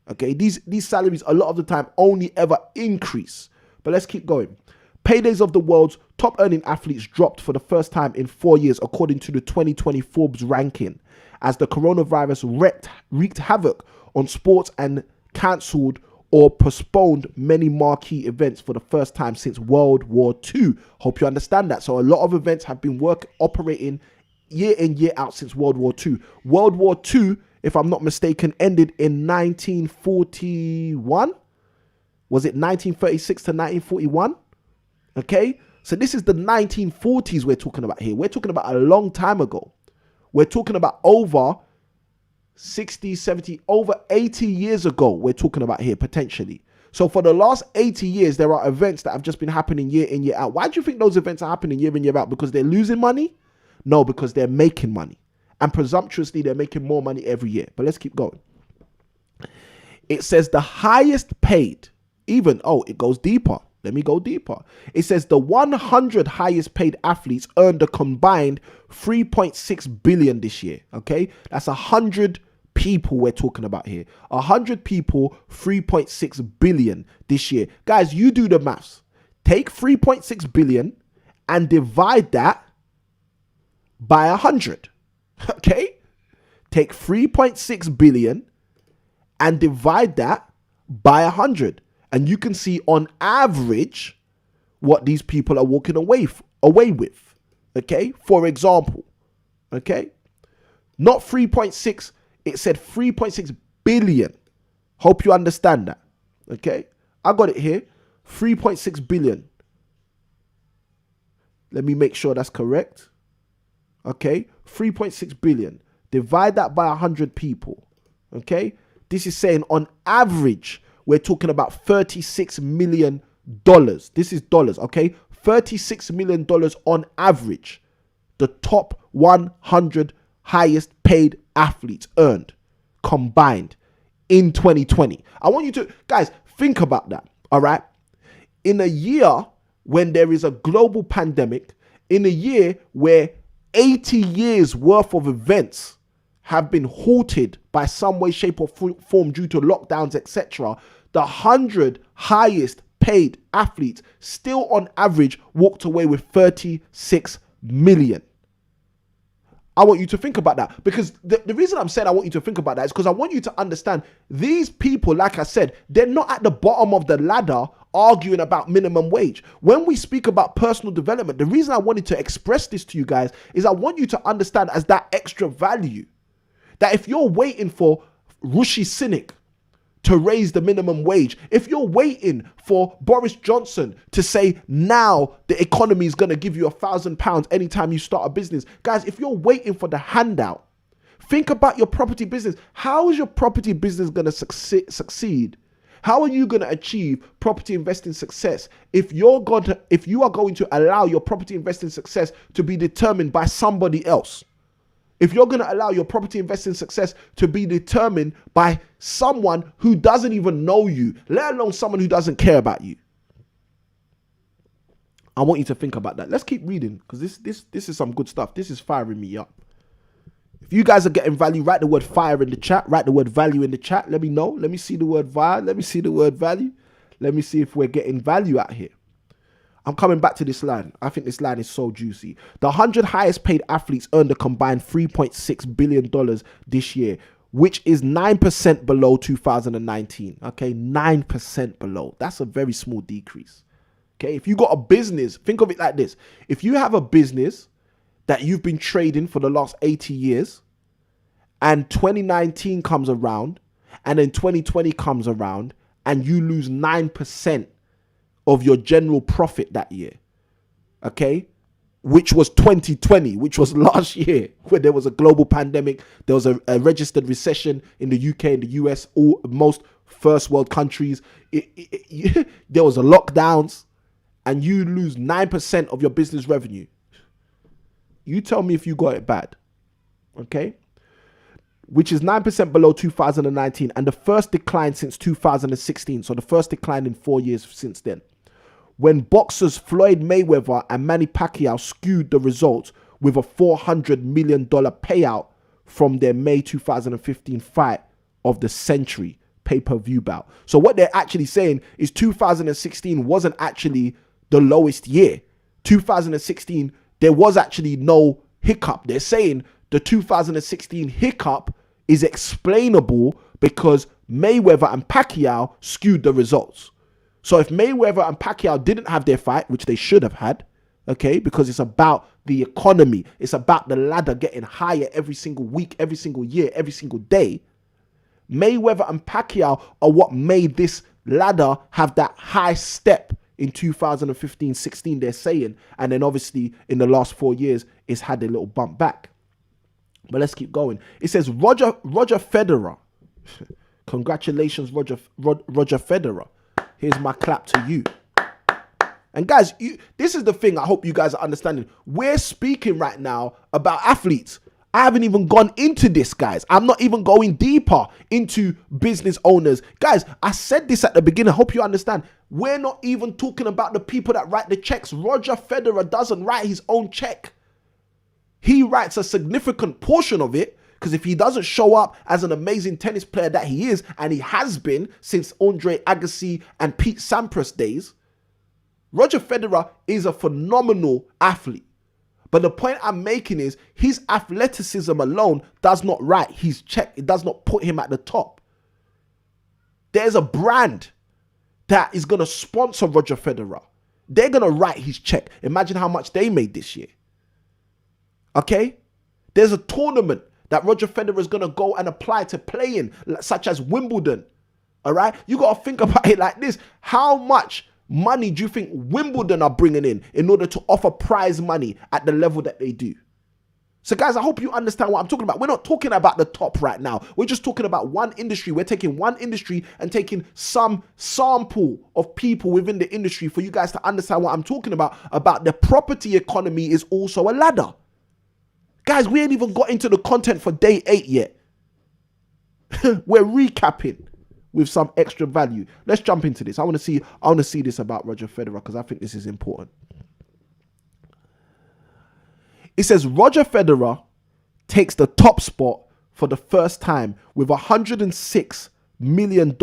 Okay, these salaries a lot of the time only ever increase. But let's keep going. Paydays of the world's top earning athletes dropped for the first time in 4 years, according to the 2020 Forbes ranking, as the coronavirus wreaked havoc on sports and cancelled or postponed many marquee events for the first time since World War II. Hope you understand that. So a lot of events have been operating year in, year out since World War II. World War II, if I'm not mistaken, ended in 1941. Was it 1936 to 1941? Okay, so this is the 1940s we're talking about here. We're talking about a long time ago. We're talking about over 60, 70, over 80 years ago we're talking about here, potentially. So for the last 80 years, there are events that have just been happening year in, year out. Why do you think those events are happening year in, year out? Because they're losing money? No, because they're making money. And presumptuously, they're making more money every year. But let's keep going. It says the highest paid, it goes deeper. Let me go deeper. It says the 100 highest paid athletes earned a combined 3.6 billion this year. Okay, that's 100 people we're talking about here. 100 people, 3.6 billion this year. Guys, you do the maths. Take 3.6 billion and divide that by 100. Okay, take 3.6 billion and divide that by 100. And you can see on average what these people are walking away with. Okay, for example, okay, not 3.6, it said 3.6 billion. Hope you understand that. Okay, I got it here, 3.6 billion. Let me make sure that's correct. Okay, 3.6 billion. Divide that by 100 people. Okay, this is saying on average, we're talking about $36 million. This is dollars, okay? $36 million on average. The top 100 highest paid athletes earned combined in 2020. I want you to, guys, think about that, all right? In a year when there is a global pandemic, in a year where 80 years worth of events have been halted by some way, shape, or form due to lockdowns, etc., the 100 highest paid athletes still on average walked away with 36 million. I want you to think about that, because the reason I'm saying I want you to think about that is because I want you to understand these people, like I said, they're not at the bottom of the ladder arguing about minimum wage. When we speak about personal development, the reason I wanted to express this to you guys is I want you to understand as that extra value, that if you're waiting for Rishi Sunak to raise the minimum wage, if you're waiting for Boris Johnson to say now the economy is going to give you £1,000 anytime you start a business, guys, if you're waiting for the handout, think about your property business. How is your property business going to succeed? How are you going to achieve property investing success if you are going to allow your property investing success to be determined by somebody else? If you're going to allow your property investing success to be determined by someone who doesn't even know you, let alone someone who doesn't care about you. I want you to think about that. Let's keep reading, because this is some good stuff. This is firing me up. If you guys are getting value, write the word fire in the chat. Write the word value in the chat. Let me know. Let me see the word fire. Let me see the word value. Let me see if we're getting value out here. I'm coming back to this line. I think this line is so juicy. The 100 highest paid athletes earned a combined $3.6 billion this year, which is 9% below 2019. Okay, 9% below. That's a very small decrease. Okay, if you got a business, think of it like this. If you have a business that you've been trading for the last 80 years, and 2019 comes around, and then 2020 comes around, and you lose 9% of your general profit that year, okay, which was 2020, which was last year, where there was a global pandemic, there was a registered recession in the UK and the US, most first world countries, there was a lockdowns, and you lose 9% of your business revenue. You tell me if you got it bad, okay? Which is 9% below 2019, and the first decline since 2016, so the first decline in 4 years since then. When boxers Floyd Mayweather and Manny Pacquiao skewed the results with a $400 million payout from their May 2015 fight of the century pay-per-view bout. So what they're actually saying is 2016 wasn't actually the lowest year. 2016, there was actually no hiccup. They're saying the 2016 hiccup is explainable because Mayweather and Pacquiao skewed the results. So if Mayweather and Pacquiao didn't have their fight, which they should have had, okay, because it's about the economy, it's about the ladder getting higher every single week, every single year, every single day, Mayweather and Pacquiao are what made this ladder have that high step in 2015-16, they're saying. And then obviously in the last 4 years, it's had a little bump back. But let's keep going. It says Roger Federer. Congratulations, Roger Federer. Here's my clap to you. And guys, this is the thing I hope you guys are understanding. We're speaking right now about athletes. I haven't even gone into this, guys. I'm not even going deeper into business owners. Guys, I said this at the beginning. I hope you understand. We're not even talking about the people that write the checks. Roger Federer doesn't write his own check. He writes a significant portion of it, because if he doesn't show up as an amazing tennis player that he is, and he has been since Andre Agassi and Pete Sampras days, Roger Federer is a phenomenal athlete. But the point I'm making is his athleticism alone does not write his check. It does not put him at the top. There's a brand that is going to sponsor Roger Federer. They're going to write his check. Imagine how much they made this year. Okay? There's a tournament that Roger Federer is going to go and apply to play in, such as Wimbledon. All right? You got to think about it like this. How much money do you think Wimbledon are bringing in order to offer prize money at the level that they do? So guys, I hope you understand what I'm talking about. We're not talking about the top right now. We're just talking about one industry. We're taking one industry and taking some sample of people within the industry for you guys to understand what I'm talking about the property economy is also a ladder. Guys, we ain't even got into the content for day 8 yet. We're recapping with some extra value. Let's jump into this. I want to see this about Roger Federer, because I think this is important. It says Roger Federer takes the top spot for the first time with $106 million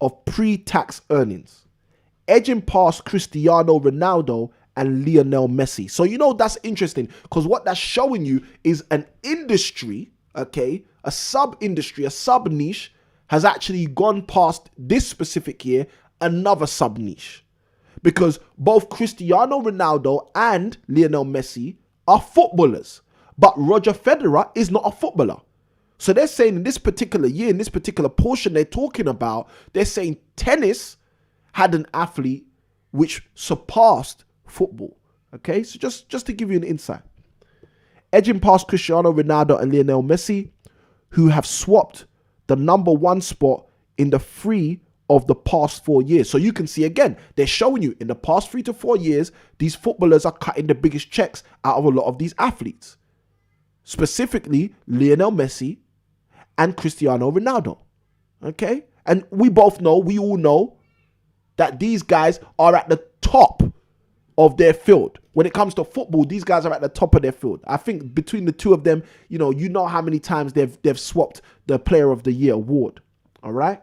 of pre-tax earnings, edging past Cristiano Ronaldo and Lionel Messi. So, that's interesting, because what that's showing you is an industry, okay, a sub-industry, a sub-niche has actually gone past this specific year, another sub-niche. Because both Cristiano Ronaldo and Lionel Messi are footballers, but Roger Federer is not a footballer. So they're saying in this particular year, in this particular portion they're talking about, they're saying tennis had an athlete which surpassed football. Okay, so just to give you an insight. Edging past Cristiano Ronaldo and Lionel Messi, who have swapped the number one spot in the 3 of the past 4 years. So you can see again, they're showing you in the past 3 to 4 years, these footballers are cutting the biggest checks out of a lot of these athletes. Specifically, Lionel Messi and Cristiano Ronaldo. Okay? And we all know that these guys are at the top of their field. When it comes to football, these guys are at the top of their field. I think between the two of them, you know how many times they've swapped the Player of the Year award. All right?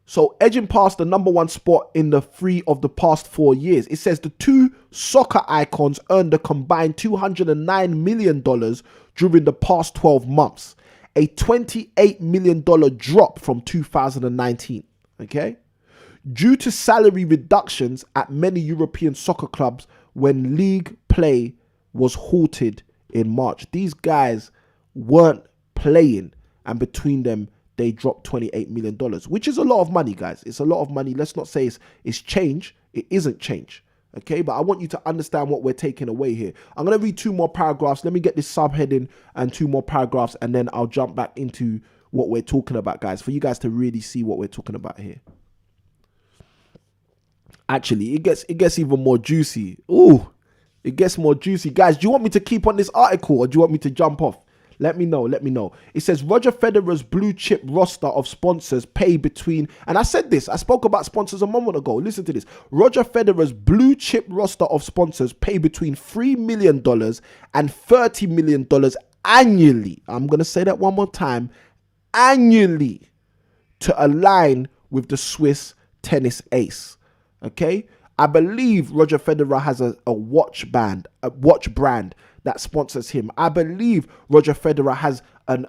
So edging past the number one spot in the 3 of the past 4 years, it says the two soccer icons earned a combined $209 million during the past 12 months, a $28 million drop from 2019, okay? Due to salary reductions at many European soccer clubs when league play was halted in March. These guys weren't playing, and between them, they dropped $28 million, which is a lot of money, guys. It's a lot of money. Let's not say it's change. It isn't change. Okay, but I want you to understand what we're taking away here. I'm going to read 2 more paragraphs. Let me get this subheading and 2 more paragraphs, and then I'll jump back into what we're talking about, guys, for you guys to really see what we're talking about here. Actually, it gets even more juicy. Ooh, it gets more juicy. Guys, do you want me to keep on this article, or do you want me to jump off? Let me know. It says Roger Federer's blue chip roster of sponsors pay between, and I said this, I spoke about sponsors a moment ago. Listen to this. Roger Federer's blue chip roster of sponsors pay between $3 million and $30 million annually. I'm going to say that one more time. Annually, to align with the Swiss tennis ace. Okay? I believe Roger Federer has a watch brand that sponsors him. I believe Roger Federer has an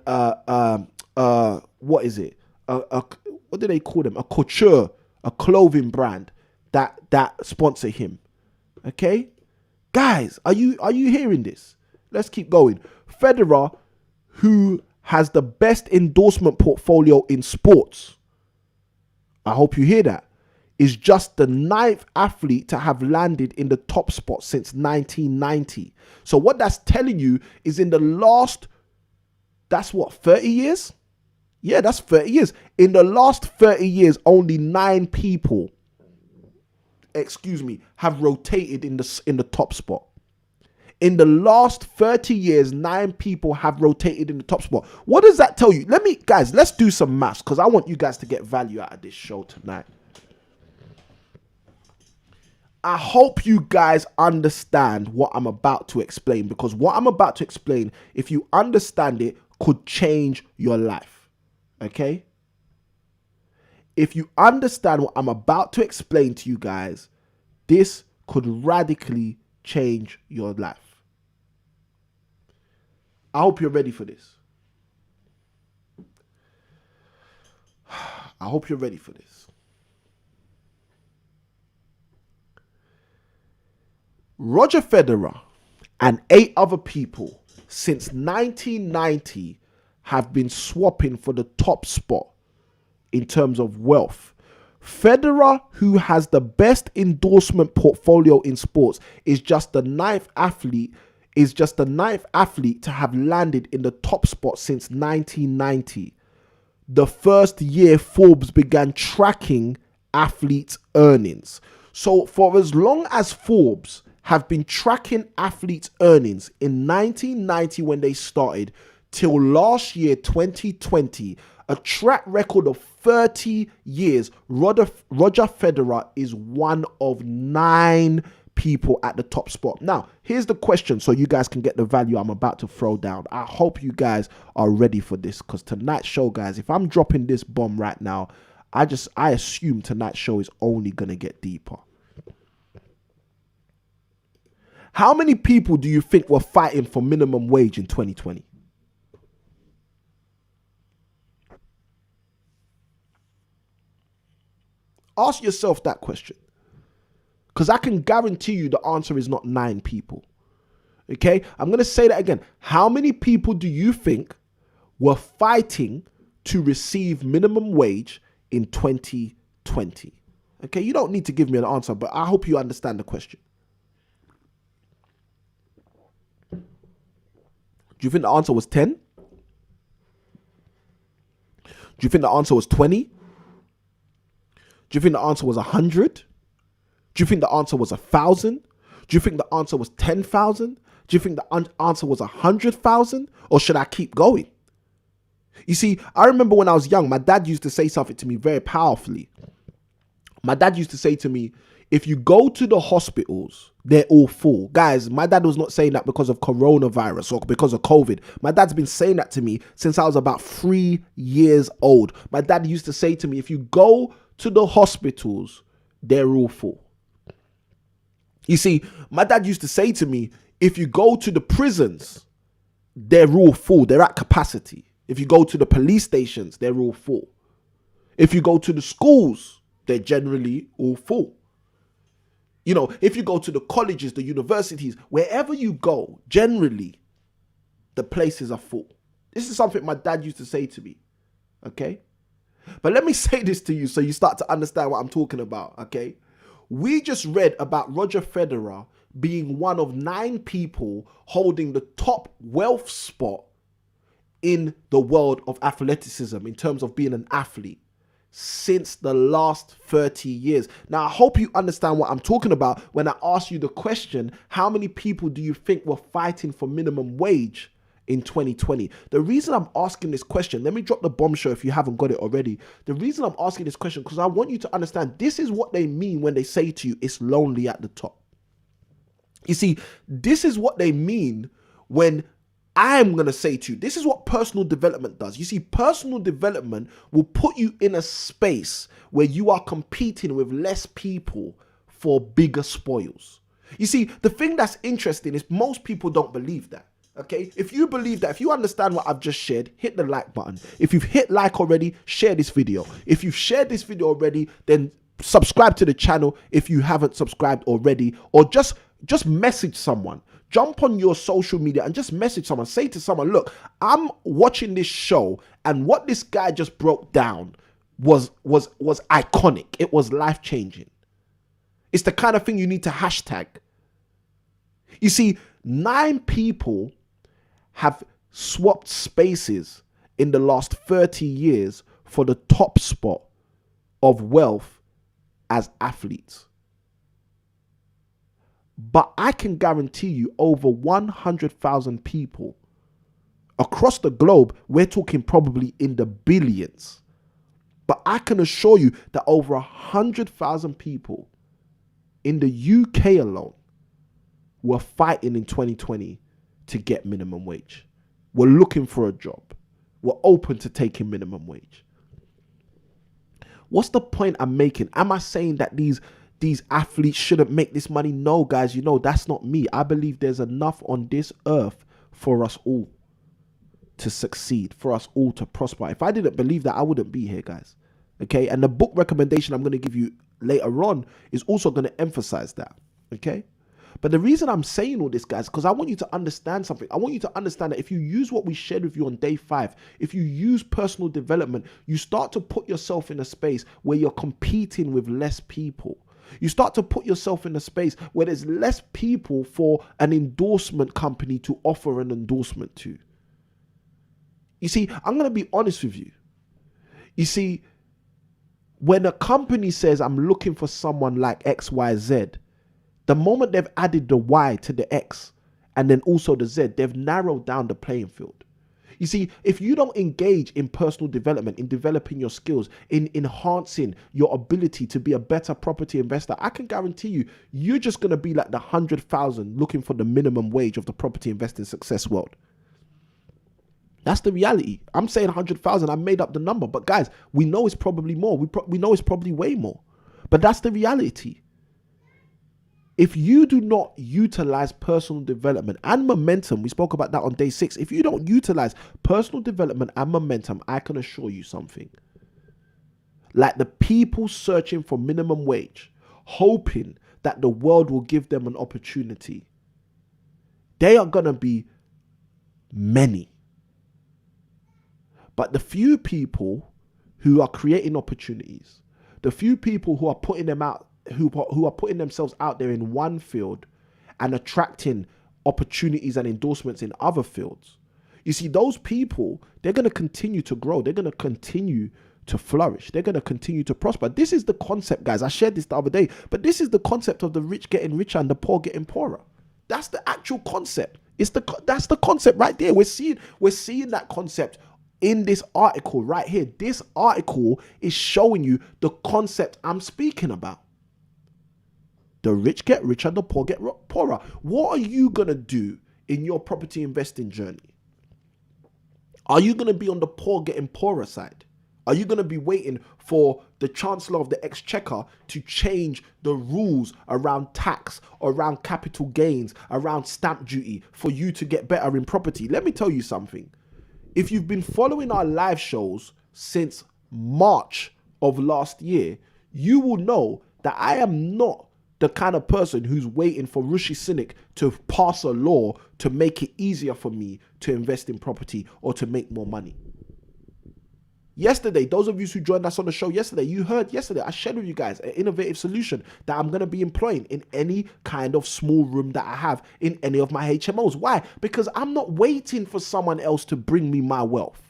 what is it? What do they call them? A couture, a clothing brand that sponsor him. Okay, guys, are you hearing this? Let's keep going. Federer, who has the best endorsement portfolio in sports, I hope you hear that, is just the 9th athlete to have landed in the top spot since 1990. So what that's telling you is in the last, that's what, 30 years? Yeah, that's 30 years. In the last 30 years, only 9 people, have rotated in the top spot. In the last 30 years, 9 people have rotated in the top spot. What does that tell you? Guys, let's do some maths, because I want you guys to get value out of this show tonight. I hope you guys understand what I'm about to explain, because what I'm about to explain, if you understand it, could change your life. Okay? If you understand what I'm about to explain to you guys, this could radically change your life. I hope you're ready for this. I hope you're ready for this. Roger Federer and 8 other people since 1990 have been swapping for the top spot in terms of wealth. Federer, who has the best endorsement portfolio in sports, is just the 9th athlete to have landed in the top spot since 1990. The first year Forbes began tracking athletes' earnings. So for as long as Forbes have been tracking athletes' earnings in 1990 when they started till last year, 2020, a track record of 30 years, Roger Federer is one of 9 people at the top spot. Now, here's the question so you guys can get the value I'm about to throw down. I hope you guys are ready for this, because tonight's show, guys, if I'm dropping this bomb right now, I assume tonight's show is only going to get deeper. How many people do you think were fighting for minimum wage in 2020? Ask yourself that question. Because I can guarantee you the answer is not 9 people. Okay? I'm going to say that again. How many people do you think were fighting to receive minimum wage in 2020? Okay? You don't need to give me an answer, but I hope you understand the question. Do you think the answer was 10? Do you think the answer was 20? Do you think the answer was 100? Do you think the answer was 1,000? Do you think the answer was 10,000? Do you think the answer was 100,000? Or should I keep going? You see, I remember when I was young, my dad used to say something to me very powerfully. My dad used to say to me, if you go to the hospitals, they're all full. Guys, my dad was not saying that because of coronavirus or because of COVID. My dad's been saying that to me since I was about 3 years old. My dad used to say to me, if you go to the hospitals, they're all full. You see, my dad used to say to me, if you go to the prisons, they're all full. They're at capacity. If you go to the police stations, they're all full. If you go to the schools, they're generally all full. You know, if you go to the colleges, the universities, wherever you go, generally, the places are full. This is something my dad used to say to me, okay? But let me say this to you so you start to understand what I'm talking about, okay? We just read about Roger Federer being one of 9 people holding the top wealth spot in the world of athleticism in terms of being an athlete since the last 30 years. Now, I hope you understand what I'm talking about when I ask you the question, how many people do you think were fighting for minimum wage in 2020? The reason I'm asking this question, let me drop the bombshell if you haven't got it already. The reason I'm asking this question, because I want you to understand this is what they mean when they say to you, it's lonely at the top. You see, this is what they mean when I'm going to say to you, this is what personal development does. You see, personal development will put you in a space where you are competing with less people for bigger spoils. You see, the thing that's interesting is most people don't believe that. Okay, if you believe that, if you understand what I've just shared, hit the like button. If you've hit like already, share this video. If you've shared this video already, then subscribe to the channel if you haven't subscribed already, or just message someone. Jump on your social media and just message someone. Say to someone, look, I'm watching this show and what this guy just broke down was iconic. It was life-changing. It's the kind of thing you need to hashtag. You see, 9 people have swapped spaces in the last 30 years for the top spot of wealth as athletes. But I can guarantee you over 100,000 people across the globe, we're talking probably in the billions. But I can assure you that over 100,000 people in the UK alone were fighting in 2020 to get minimum wage. We're looking for a job. We're open to taking minimum wage. What's the point I'm making? Am I saying that these athletes shouldn't make this money? No, guys, you know, that's not me. I believe there's enough on this earth for us all to succeed, for us all to prosper. If I didn't believe that, I wouldn't be here, guys. Okay? And the book recommendation I'm going to give you later on is also going to emphasize that. Okay? But the reason I'm saying all this, guys, because I want you to understand something. I want you to understand that if you use what we shared with you on day 5, if you use personal development, you start to put yourself in a space where you're competing with less people. You start to put yourself in a space where there's less people for an endorsement company to offer an endorsement to. You see, I'm going to be honest with you. You see, when a company says, I'm looking for someone like XYZ, the moment they've added the Y to the X and then also the Z, they've narrowed down the playing field. You see, if you don't engage in personal development, in developing your skills, in enhancing your ability to be a better property investor, I can guarantee you, you're just going to be like the 100,000 looking for the minimum wage of the property investing success world. That's the reality. I'm saying 100,000. I made up the number. But guys, we know it's probably more. We know it's probably way more. But that's the reality. If you do not utilize personal development and momentum, we spoke about that on day 6. If you don't utilize personal development and momentum, I can assure you something. Like the people searching for minimum wage, hoping that the world will give them an opportunity, they are going to be many. But the few people who are creating opportunities, the few people who are putting them out, who are putting themselves out there in one field and attracting opportunities and endorsements in other fields, you see, those people, they're going to continue to grow. They're going to continue to flourish. They're going to continue to prosper. This is the concept, guys. I shared this the other day, but this is the concept of the rich getting richer and the poor getting poorer. That's the actual concept. That's the concept right there. We're seeing that concept in this article right here. This article is showing you the concept I'm speaking about. The rich get richer, the poor get poorer. What are you going to do in your property investing journey? Are you going to be on the poor getting poorer side? Are you going to be waiting for the Chancellor of the Exchequer to change the rules around tax, around capital gains, around stamp duty for you to get better in property? Let me tell you something. If you've been following our live shows since March of last year, you will know that I am not the kind of person who's waiting for Rishi Sunak to pass a law to make it easier for me to invest in property or to make more money. Yesterday, those of you who joined us on the show yesterday, you heard yesterday, I shared with you guys an innovative solution that I'm going to be employing in any kind of small room that I have in any of my HMOs. Why? Because I'm not waiting for someone else to bring me my wealth.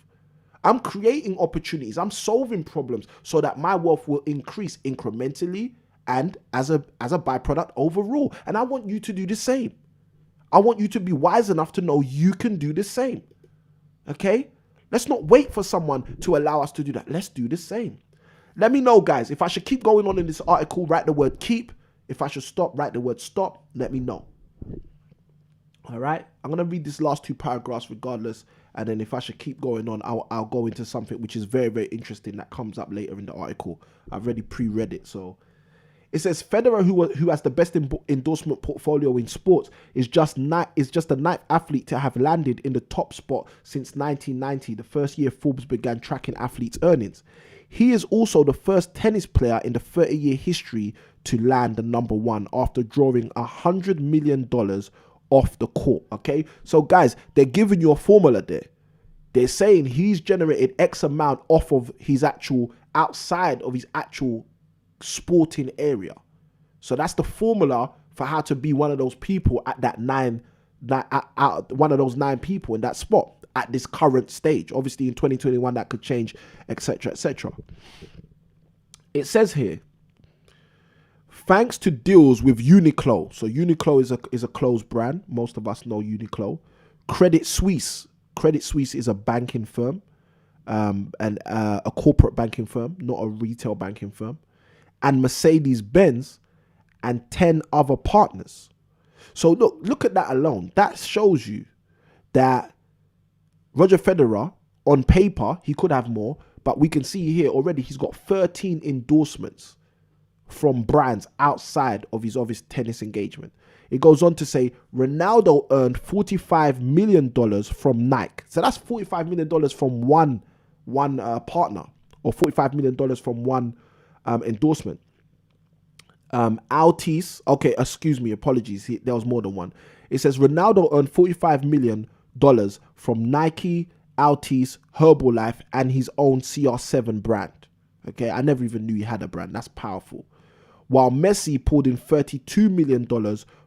I'm creating opportunities. I'm solving problems so that my wealth will increase incrementally and as a byproduct overall. And I want you to do the same. I want you to be wise enough to know you can do the same. Okay? Let's not wait for someone to allow us to do that. Let's do the same. Let me know, guys. If I should keep going on in this article, write the word keep. If I should stop, write the word stop. Let me know. All right? I'm going to read these last 2 paragraphs regardless. And then if I should keep going on, I'll go into something which is very, very interesting that comes up later in the article. I've already pre-read it, so... It says Federer, who has the best endorsement portfolio in sports, is just the 9th athlete to have landed in the top spot since 1990, the first year Forbes began tracking athletes' earnings. He is also the first tennis player in the 30-year history to land the number 1 after drawing $100 million off the court. Okay, so guys, they're giving you a formula there. They're saying he's generated X amount off of his actual, outside of his actual sporting area. So that's the formula for how to be one of those people at that one of those 9 people in that spot at this current stage. Obviously in 2021 that could change, etc., etc. It says here, thanks to deals with Uniqlo. So Uniqlo is a clothes brand. Most of us know Uniqlo. Credit Suisse is a banking firm, and a corporate banking firm, not a retail banking firm. And Mercedes-Benz and 10 other partners. So look at that alone. That shows you that Roger Federer, on paper, he could have more, but we can see here already he's got 13 endorsements from brands outside of his tennis engagement. It goes on to say Ronaldo earned $45 million from Nike. So that's $45 million from one partner, or $45 million from one endorsement. Altice, okay, excuse me, apologies, there was more than one. It says Ronaldo earned $45 million from Nike, Altice, Herbalife, and his own CR7 brand. Okay, I never even knew he had a brand. That's powerful. While Messi pulled in $32 million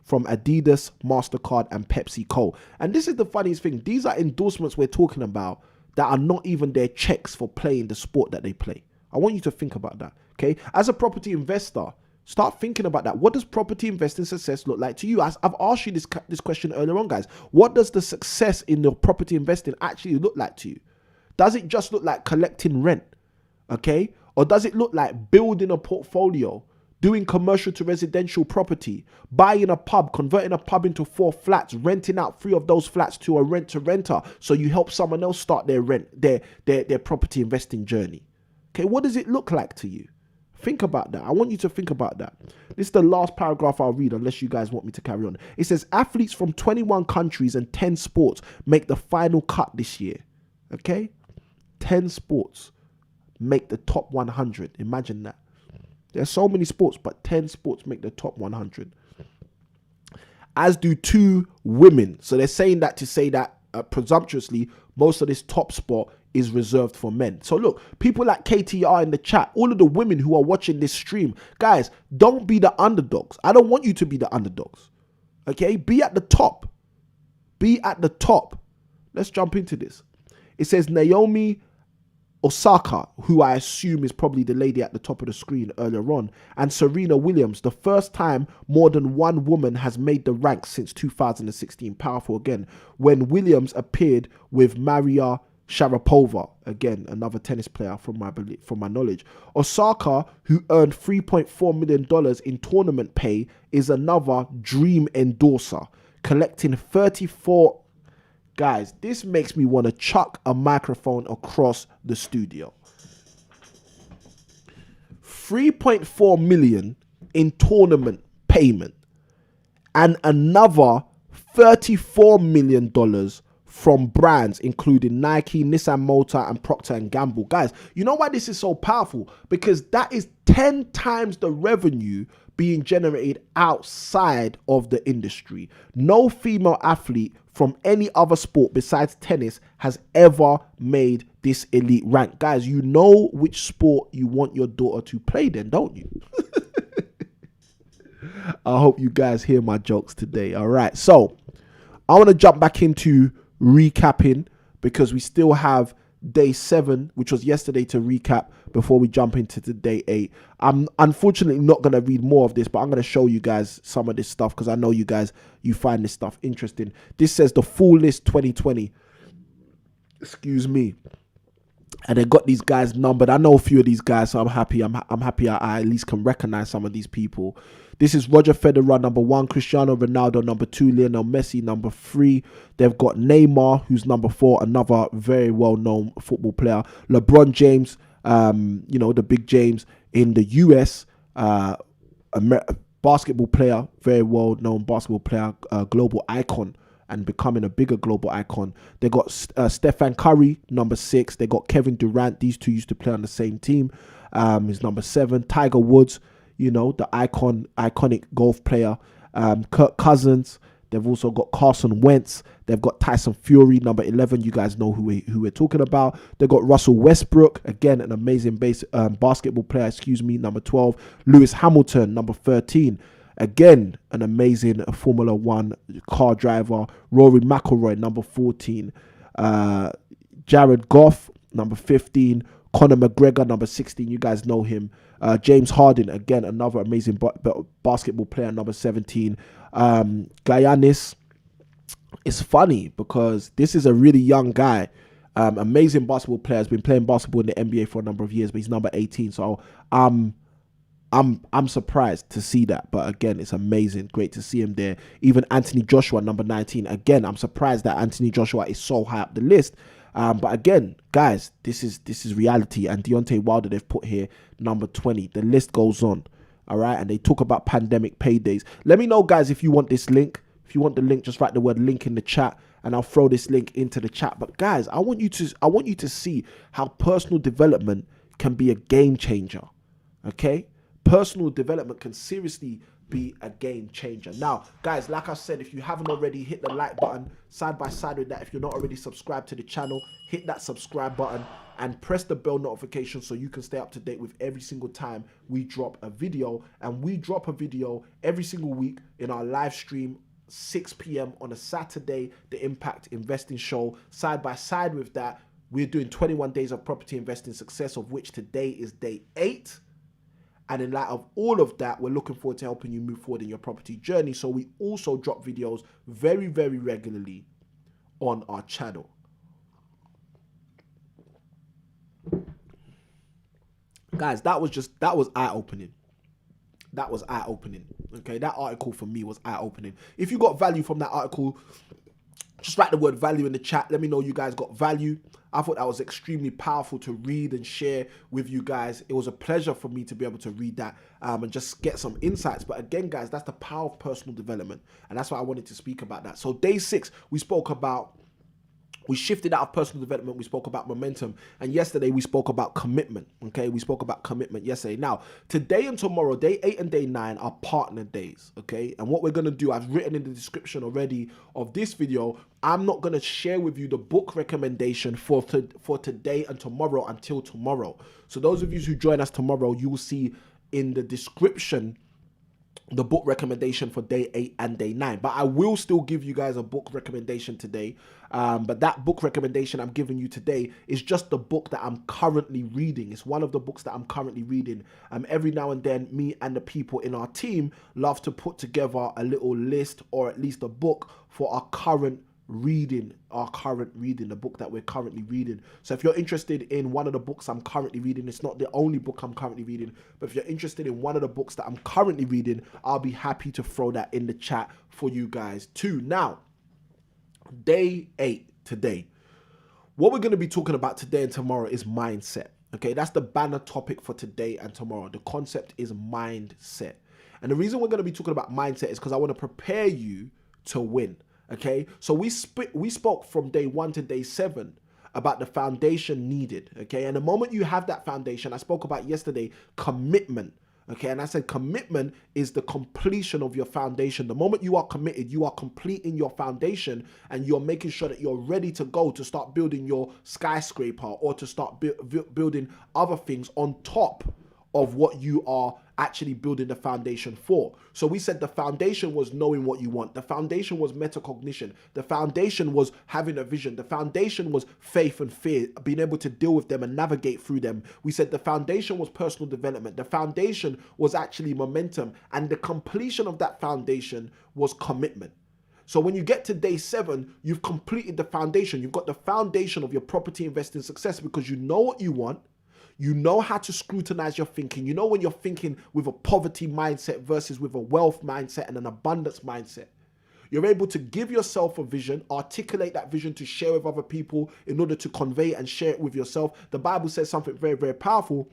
from Adidas, Mastercard, and PepsiCo. And this is the funniest thing. These are endorsements we're talking about that are not even their checks for playing the sport that they play. I want you to think about that. Okay, as a property investor, Start thinking about that. What does property investing success look like to you? I've asked you this question earlier on, guys. What does the success in your property investing actually look like to you? Does it just look like collecting rent? Okay? Or does it look like building a portfolio, doing commercial to residential property, buying a pub, converting a pub into 4 flats, renting out 3 of those flats to a rent-to-renter, so you help someone else start their property investing journey? Okay, what does it look like to you? Think about that. I want you to think about that. This is the last paragraph I'll read, unless you guys want me to carry on. It says, athletes from 21 countries and 10 sports make the final cut this year. Okay? 10 sports make the top 100. Imagine that. There's so many sports, but 10 sports make the top 100. As do 2 women. So they're saying that to say that presumptuously, most of this top spot is reserved for men. So look, people like KTR in the chat, all of the women who are watching this stream, guys, don't be the underdogs. I don't want you to be the underdogs. Okay? Be at the top. Be at the top. Let's jump into this. It says Naomi Osaka, who I assume is probably the lady at the top of the screen earlier on, and Serena Williams, the first time more than one woman has made the ranks since 2016. Powerful again. When Williams appeared with Maria Sharapova, again, another tennis player from my knowledge. Osaka, who earned $3.4 million in tournament pay, is another dream endorser, collecting 34. Guys, this makes me want to chuck a microphone across the studio. 3.4 million in tournament payment and another $34 million from brands including Nike, Nissan Motor, and Procter & Gamble. Guys, you know why this is so powerful? Because that is 10 times the revenue being generated outside of the industry. No female athlete from any other sport besides tennis has ever made this elite rank. Guys, you know which sport you want your daughter to play then, don't you? I hope you guys hear my jokes today. All right, so I want to jump back into recapping because we still have day 7, which was yesterday, to recap before we jump into the day 8. I'm unfortunately not going to read more of this, but I'm going to show you guys some of this stuff because I know you guys, you find this stuff interesting. This says the full list 2020. Excuse me. And they got these guys numbered. I know a few of these guys, so I'm happy. I'm happy I at least can recognize some of these people. This is Roger Federer, number 1. Cristiano Ronaldo, number 2. Lionel Messi, number 3. They've got Neymar, who's number 4, another very well-known football player. LeBron James, the big James in the US, basketball player, very well-known basketball player, global icon, and becoming a bigger global icon. They got Stephen Curry, number 6. They got Kevin Durant. These two used to play on the same team. He's number 7. Tiger Woods, the iconic golf player. Kirk Cousins. They've also got Carson Wentz. They've got Tyson Fury, number 11. You guys know who we're talking about. They've got Russell Westbrook, again, an amazing basketball player, number 12. Lewis Hamilton, number 13. Again, an amazing Formula 1 car driver. Rory McIlroy, number 14. Jared Goff, number 15. Conor McGregor, number 16. You guys know him. James Harden, again, another amazing basketball player, number 17. Giannis. It's funny because this is a really young guy. Amazing basketball player. Has been playing basketball in the NBA for a number of years, but he's number 18. So I'm surprised to see that, but again, it's amazing. Great to see him there. Even Anthony Joshua, number 19. Again, I'm surprised that Anthony Joshua is so high up the list. But again, guys, this is reality. And Deontay Wilder, they've put here number 20. The list goes on. All right, and they talk about pandemic paydays. Let me know, guys, if you want this link. If you want the link, just write the word link in the chat, and I'll throw this link into the chat. But guys, I want you to see how personal development can be a game changer. Okay. Personal development can seriously be a game changer. Now, guys, like I said, if you haven't already, hit the like button. Side by side with that, if you're not already subscribed to the channel, hit that subscribe button and press the bell notification so you can stay up to date with every single time we drop a video. And we drop a video every single week in our live stream, 6 p.m. on a Saturday, the Impact Investing Show. Side by side with that, we're doing 21 days of property investing success, of which today is day 8. And in light of all of that, we're looking forward to helping you move forward in your property journey. So we also drop videos very, very regularly on our channel. Guys, that was eye-opening. That was eye-opening. Okay, that article for me was eye-opening. If you got value from that article, just write the word value in the chat. Let me know you guys got value. I thought that was extremely powerful to read and share with you guys. It was a pleasure for me to be able to read that and just get some insights. But again, guys, that's the power of personal development. And that's why I wanted to speak about that. So day 6, we shifted out of personal development. We spoke about momentum. And yesterday we spoke about commitment. Okay, we spoke about commitment yesterday. Now, today and tomorrow, day 8 and day 9 are partner days. Okay, and what we're going to do, I've written in the description already of this video, I'm not going to share with you the book recommendation for today and tomorrow until tomorrow. So those of you who join us tomorrow, you will see in the description the book recommendation for day 8 and day 9, but I will still give you guys a book recommendation today. But that book recommendation I'm giving you today is just the book that I'm currently reading. It's one of the books that I'm currently reading. Every now and then, me and the people in our team love to put together a little list or at least a book for our current reading, the book that we're currently reading. So if you're interested in one of the books I'm currently reading, it's not the only book I'm currently reading, but if you're interested in one of the books that I'm currently reading, I'll be happy to throw that in the chat for you guys too. Now, day 8 today, what we're going to be talking about today and tomorrow is mindset. Okay, that's the banner topic for today and tomorrow. The concept is mindset. And the reason we're going to be talking about mindset is because I want to prepare you to win. Okay, so we spoke from day 1 to day 7 about the foundation needed. Okay, and the moment you have that foundation, I spoke about yesterday, commitment. Okay, and I said commitment is the completion of your foundation. The moment you are committed, you are completing your foundation and you're making sure that you're ready to go to start building your skyscraper or to start building other things on top of what you are actually building the foundation for. So we said the foundation was knowing what you want. The foundation was metacognition. The foundation was having a vision. The foundation was faith and fear, being able to deal with them and navigate through them. We said the foundation was personal development. The foundation was actually momentum. And the completion of that foundation was commitment. So when you get to day 7, you've completed the foundation. You've got the foundation of your property investing success because you know what you want. You know how to scrutinize your thinking. You know when you're thinking with a poverty mindset versus with a wealth mindset and an abundance mindset. You're able to give yourself a vision, articulate that vision to share with other people in order to convey and share it with yourself. The Bible says something very, very powerful.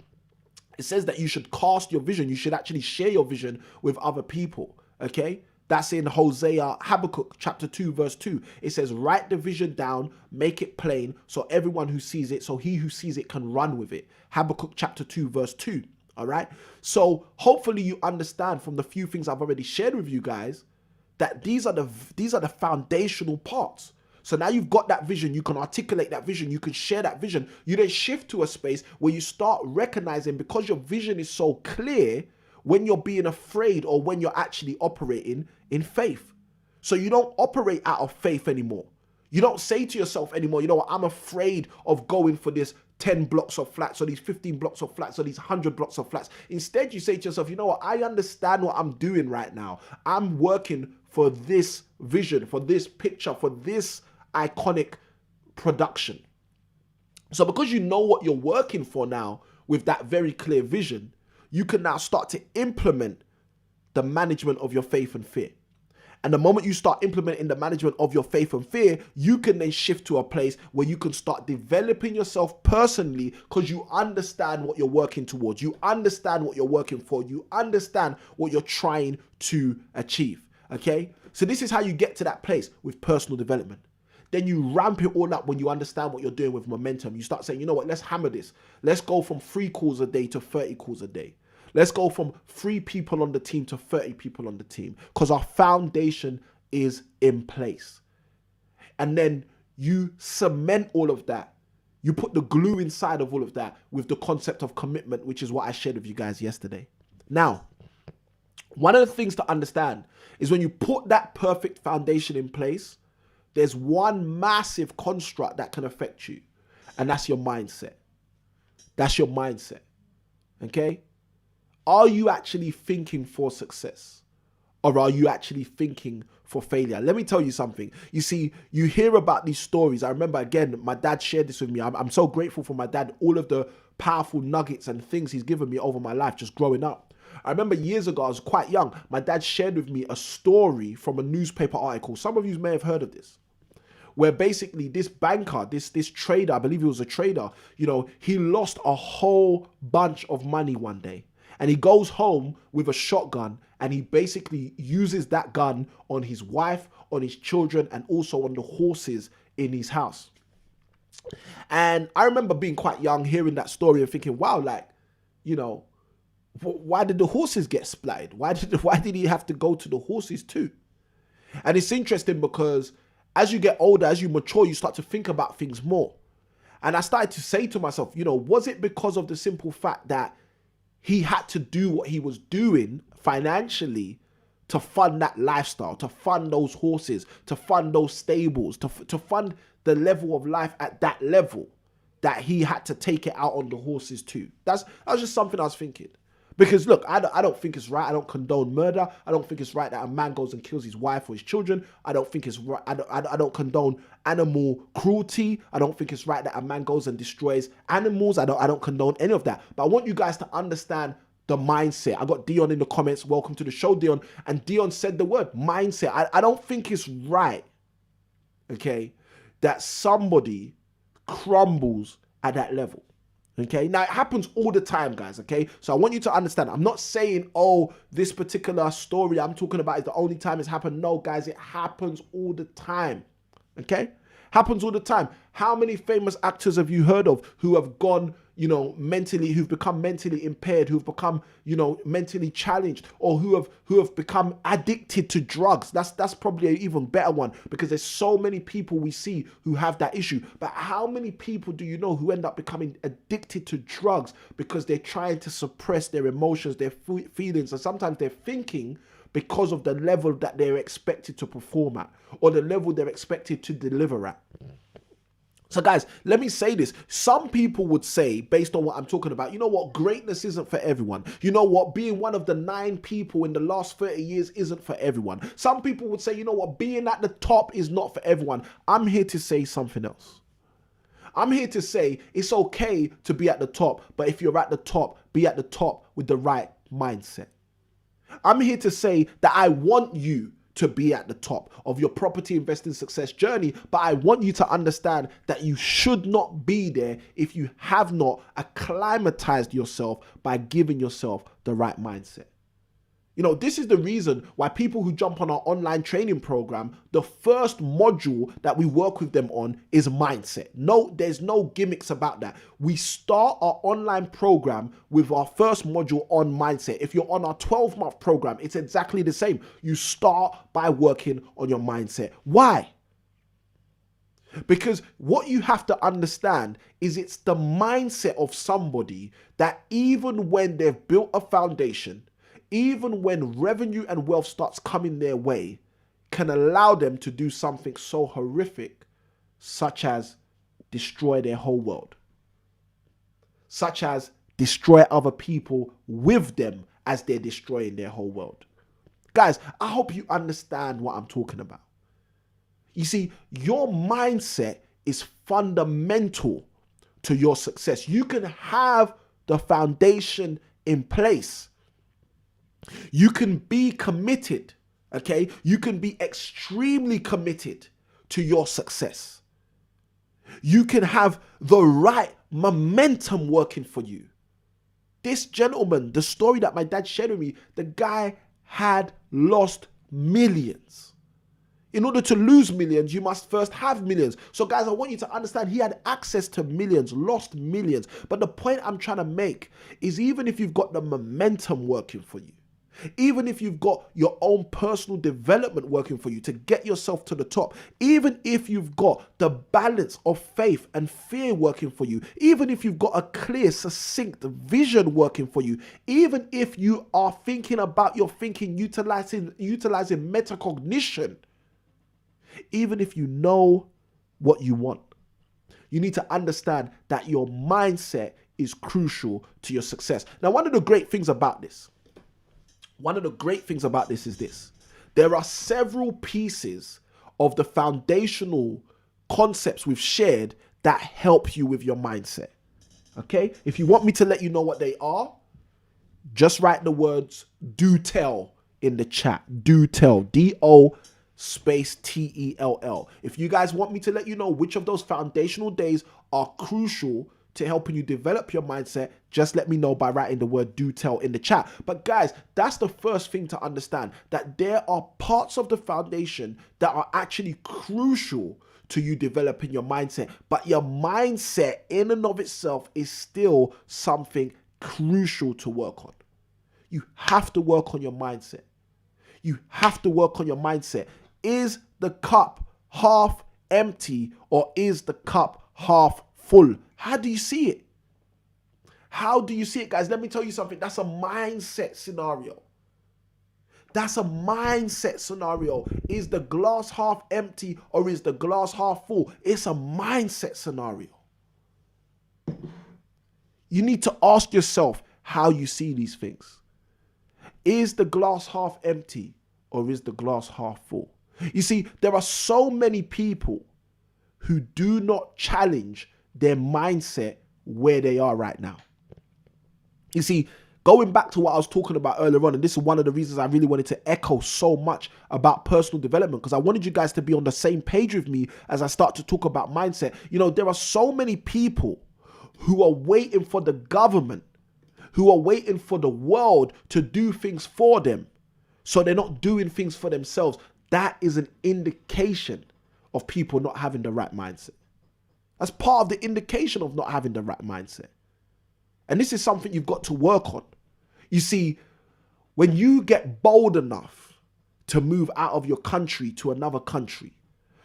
It says that you should cast your vision. You should actually share your vision with other people. Okay? That's in Habakkuk chapter 2 verse 2. It says, write the vision down, make it plain, so everyone who sees it, so he who sees it can run with it. Habakkuk chapter 2 verse 2. All right. So hopefully you understand from the few things I've already shared with you guys that these are the foundational parts. So now you've got that vision, you can articulate that vision, you can share that vision. You then shift to a space where you start recognizing, because your vision is so clear, when you're being afraid or when you're actually operating in faith. So you don't operate out of faith anymore. You don't say to yourself anymore, you know what, I'm afraid of going for this 10 blocks of flats or these 15 blocks of flats or these 100 blocks of flats. Instead, you say to yourself, you know what, I understand what I'm doing right now. I'm working for this vision, for this picture, for this iconic production. So because you know what you're working for now with that very clear vision, you can now start to implement the management of your faith and fear. And the moment you start implementing the management of your faith and fear, you can then shift to a place where you can start developing yourself personally because you understand what you're working towards. You understand what you're working for. You understand what you're trying to achieve. Okay? So this is how you get to that place with personal development. Then you ramp it all up when you understand what you're doing with momentum. You start saying, you know what, let's hammer this. Let's go from 3 calls a day to 30 calls a day. Let's go from 3 people on the team to 30 people on the team because our foundation is in place. And then you cement all of that. You put the glue inside of all of that with the concept of commitment, which is what I shared with you guys yesterday. Now, one of the things to understand is when you put that perfect foundation in place, there's one massive construct that can affect you, and that's your mindset. That's your mindset. Okay? Are you actually thinking for success? Or are you actually thinking for failure? Let me tell you something. You see, you hear about these stories. I remember, again, my dad shared this with me. I'm so grateful for my dad, all of the powerful nuggets and things he's given me over my life just growing up. I remember years ago, I was quite young. My dad shared with me a story from a newspaper article. Some of you may have heard of this, where basically this banker, this trader, I believe he was a trader, he lost a whole bunch of money one day. And he goes home with a shotgun and he basically uses that gun on his wife, on his children, and also on the horses in his house. And I remember being quite young, hearing that story and thinking, wow, why did the horses get splattered? Why did he have to go to the horses too? And it's interesting because as you get older, as you mature, you start to think about things more. And I started to say to myself, was it because of the simple fact that he had to do what he was doing financially to fund that lifestyle, to fund those horses, to fund those stables, to fund the level of life at that level, that he had to take it out on the horses too? That was just something I was thinking. Because look, I don't think it's right. I don't condone murder. I don't think it's right that a man goes and kills his wife or his children. I don't think it's right. I don't condone animal cruelty. I don't think it's right that a man goes and destroys animals. I don't condone any of that. But I want you guys to understand the mindset. I got Dion in the comments. Welcome to the show, Dion. And Dion said the word mindset. I don't think it's right, okay, that somebody crumbles at that level. Okay, now it happens all the time, guys. Okay, so I want you to understand. I'm not saying, oh, this particular story I'm talking about is the only time it's happened. No, guys, it happens all the time. Okay, happens all the time. How many famous actors have you heard of who have gone, who've become mentally impaired, who've become, mentally challenged, or who have become addicted to drugs? That's probably an even better one, because there's so many people we see who have that issue. But how many people do you know who end up becoming addicted to drugs because they're trying to suppress their emotions, their feelings, and sometimes their thinking, because of the level that they're expected to perform at, or the level they're expected to deliver at? So guys, let me say this. Some people would say, based on what I'm talking about, greatness isn't for everyone. Being one of the 9 people in the last 30 years isn't for everyone. Some people would say, being at the top is not for everyone. I'm here to say something else. I'm here to say it's okay to be at the top, but if you're at the top, be at the top with the right mindset. I'm here to say that I want you to be at the top of your property investing success journey, but I want you to understand that you should not be there if you have not acclimatized yourself by giving yourself the right mindset. This is the reason why people who jump on our online training program, the first module that we work with them on is mindset. No, there's no gimmicks about that. We start our online program with our first module on mindset. If you're on our 12-month program, it's exactly the same. You start by working on your mindset. Why? Because what you have to understand is it's the mindset of somebody that even when they've built a foundation, even when revenue and wealth starts coming their way, can allow them to do something so horrific, such as destroy their whole world, such as destroy other people with them as they're destroying their whole world. Guys, I hope you understand what I'm talking about. You see, your mindset is fundamental to your success. You can have the foundation in place. You can be committed, okay? You can be extremely committed to your success. You can have the right momentum working for you. This gentleman, the story that my dad shared with me, the guy had lost millions. In order to lose millions, you must first have millions. So guys, I want you to understand he had access to millions, lost millions. But the point I'm trying to make is, even if you've got the momentum working for you, even if you've got your own personal development working for you to get yourself to the top, even if you've got the balance of faith and fear working for you, even if you've got a clear, succinct vision working for you, even if you are thinking about your thinking, utilizing metacognition, even if you know what you want, you need to understand that your mindset is crucial to your success. Now, one of the great things about this is this. There are several pieces of the foundational concepts we've shared that help you with your mindset. Okay? If you want me to let you know what they are, just write the words do tell in the chat. Do tell. D-O space T-E-L-L. If you guys want me to let you know which of those foundational days are crucial to helping you develop your mindset, just let me know by writing the word do tell in the chat. But guys, that's the first thing to understand, that there are parts of the foundation that are actually crucial to you developing your mindset. But your mindset in and of itself is still something crucial to work on. You have to work on your mindset. You have to work on your mindset. Is the cup half empty or is the cup half full? How do you see it? How do you see it, guys? Let me tell you something. That's a mindset scenario. That's a mindset scenario. Is the glass half empty or is the glass half full? It's a mindset scenario. You need to ask yourself how you see these things. Is the glass half empty or is the glass half full? You see, there are so many people who do not challenge their mindset where they are right now. You see, going back to what I was talking about earlier on, and this is one of the reasons I really wanted to echo so much about personal development, because I wanted you guys to be on the same page with me as I start to talk about mindset. You know, there are so many people who are waiting for the government, who are waiting for the world to do things for them. So they're not doing things for themselves. That is an indication of people not having the right mindset. That's part of the indication of not having the right mindset. And this is something you've got to work on. You see, when you get bold enough to move out of your country to another country,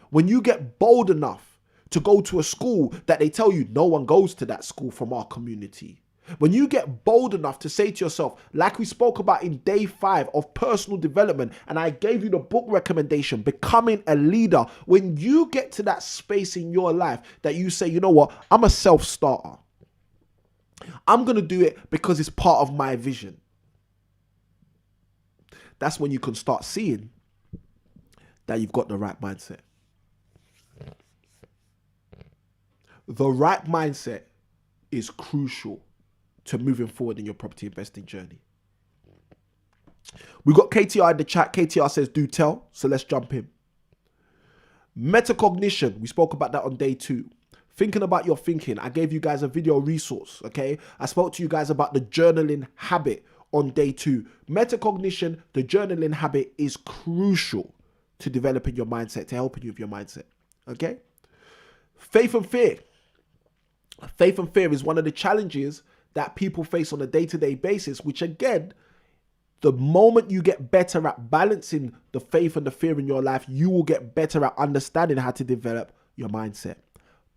when you get bold enough to go to a school that they tell you no one goes to that school from our community, when you get bold enough to say to yourself, like we spoke about in day 5 of personal development, and I gave you the book recommendation, Becoming a Leader, when you get to that space in your life that you say, you know what, I'm a self-starter. I'm going to do it because it's part of my vision. That's when you can start seeing that you've got the right mindset. The right mindset is crucial to moving forward in your property investing journey. We got KTR in the chat. KTR says, do tell. So let's jump in. Metacognition. We spoke about that on day 2. Thinking about your thinking. I gave you guys a video resource. Okay. I spoke to you guys about the journaling habit on day 2. Metacognition, the journaling habit, is crucial to developing your mindset, to helping you with your mindset. Okay. Faith and fear. Faith and fear is one of the challenges that people face on a day-to-day basis, which again, the moment you get better at balancing the faith and the fear in your life, you will get better at understanding how to develop your mindset.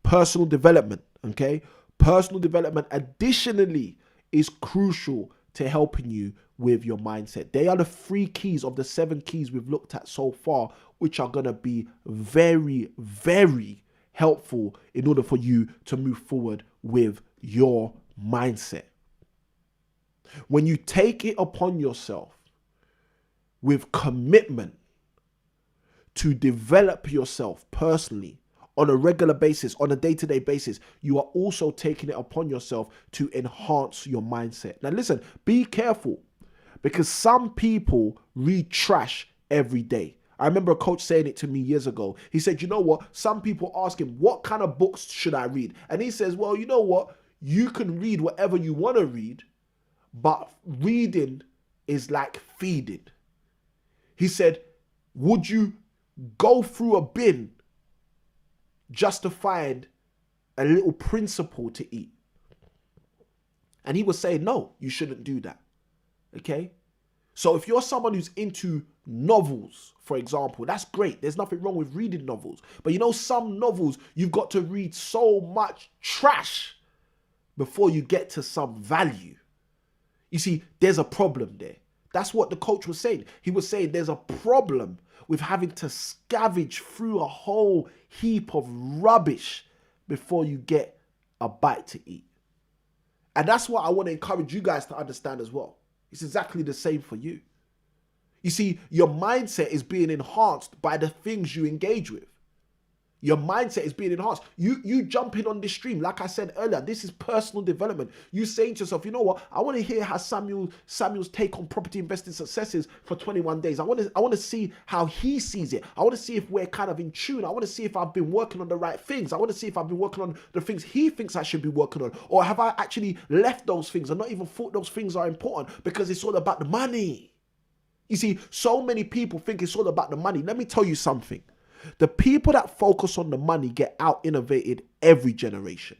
Personal development, okay? Personal development additionally is crucial to helping you with your mindset. They are the 3 keys of the 7 keys we've looked at so far, which are going to be very, very helpful in order for you to move forward with your mindset. When you take it upon yourself with commitment to develop yourself personally on a regular basis, on a day-to-day basis, you are also taking it upon yourself to enhance your mindset. Now listen, be careful, because some people read trash every day. I remember a coach saying it to me years ago. He said, you know what? Some people ask him, what kind of books should I read? And he says, well, you know what? You can read whatever you want to read, but reading is like feeding. He said, would you go through a bin just to find a little principle to eat? And he was saying, no, you shouldn't do that. Okay? So if you're someone who's into novels, for example, that's great. There's nothing wrong with reading novels. But you know, some novels, you've got to read so much trash before you get to some value. You see, there's a problem there. That's what the coach was saying. He was saying there's a problem with having to scavenge through a whole heap of rubbish before you get a bite to eat. And that's what I want to encourage you guys to understand as well. It's exactly the same for you. You see, your mindset is being enhanced by the things you engage with. Your mindset is being enhanced. You jumping on this stream, like I said earlier, this is personal development. You saying to yourself, you know what? I want to hear how Samuel's take on property investing success is for 21 days. I want to see how he sees it. I want to see if we're kind of in tune. I want to see if I've been working on the right things. I want to see if I've been working on the things he thinks I should be working on. Or have I actually left those things and not even thought those things are important because it's all about the money. You see, so many people think it's all about the money. Let me tell you something. The people that focus on the money get out innovated every generation.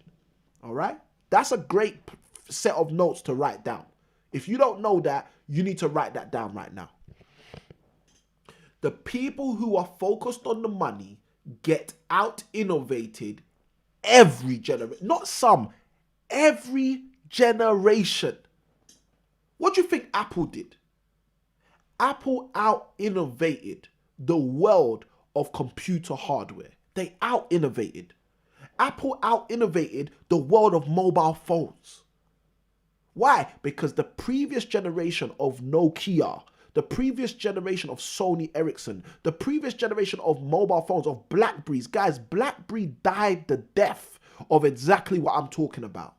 All right? That's a great set of notes to write down. If you don't know that, you need to write that down right now. The people who are focused on the money get out innovated every generation. Not some, every generation. What do you think Apple did? Apple out innovated the world of computer hardware. They out innovated. Apple out innovated the world of mobile phones. Why? Because the previous generation of Nokia, the previous generation of Sony Ericsson, the previous generation of mobile phones, of Blackberries, guys, Blackberry died the death of exactly what I'm talking about.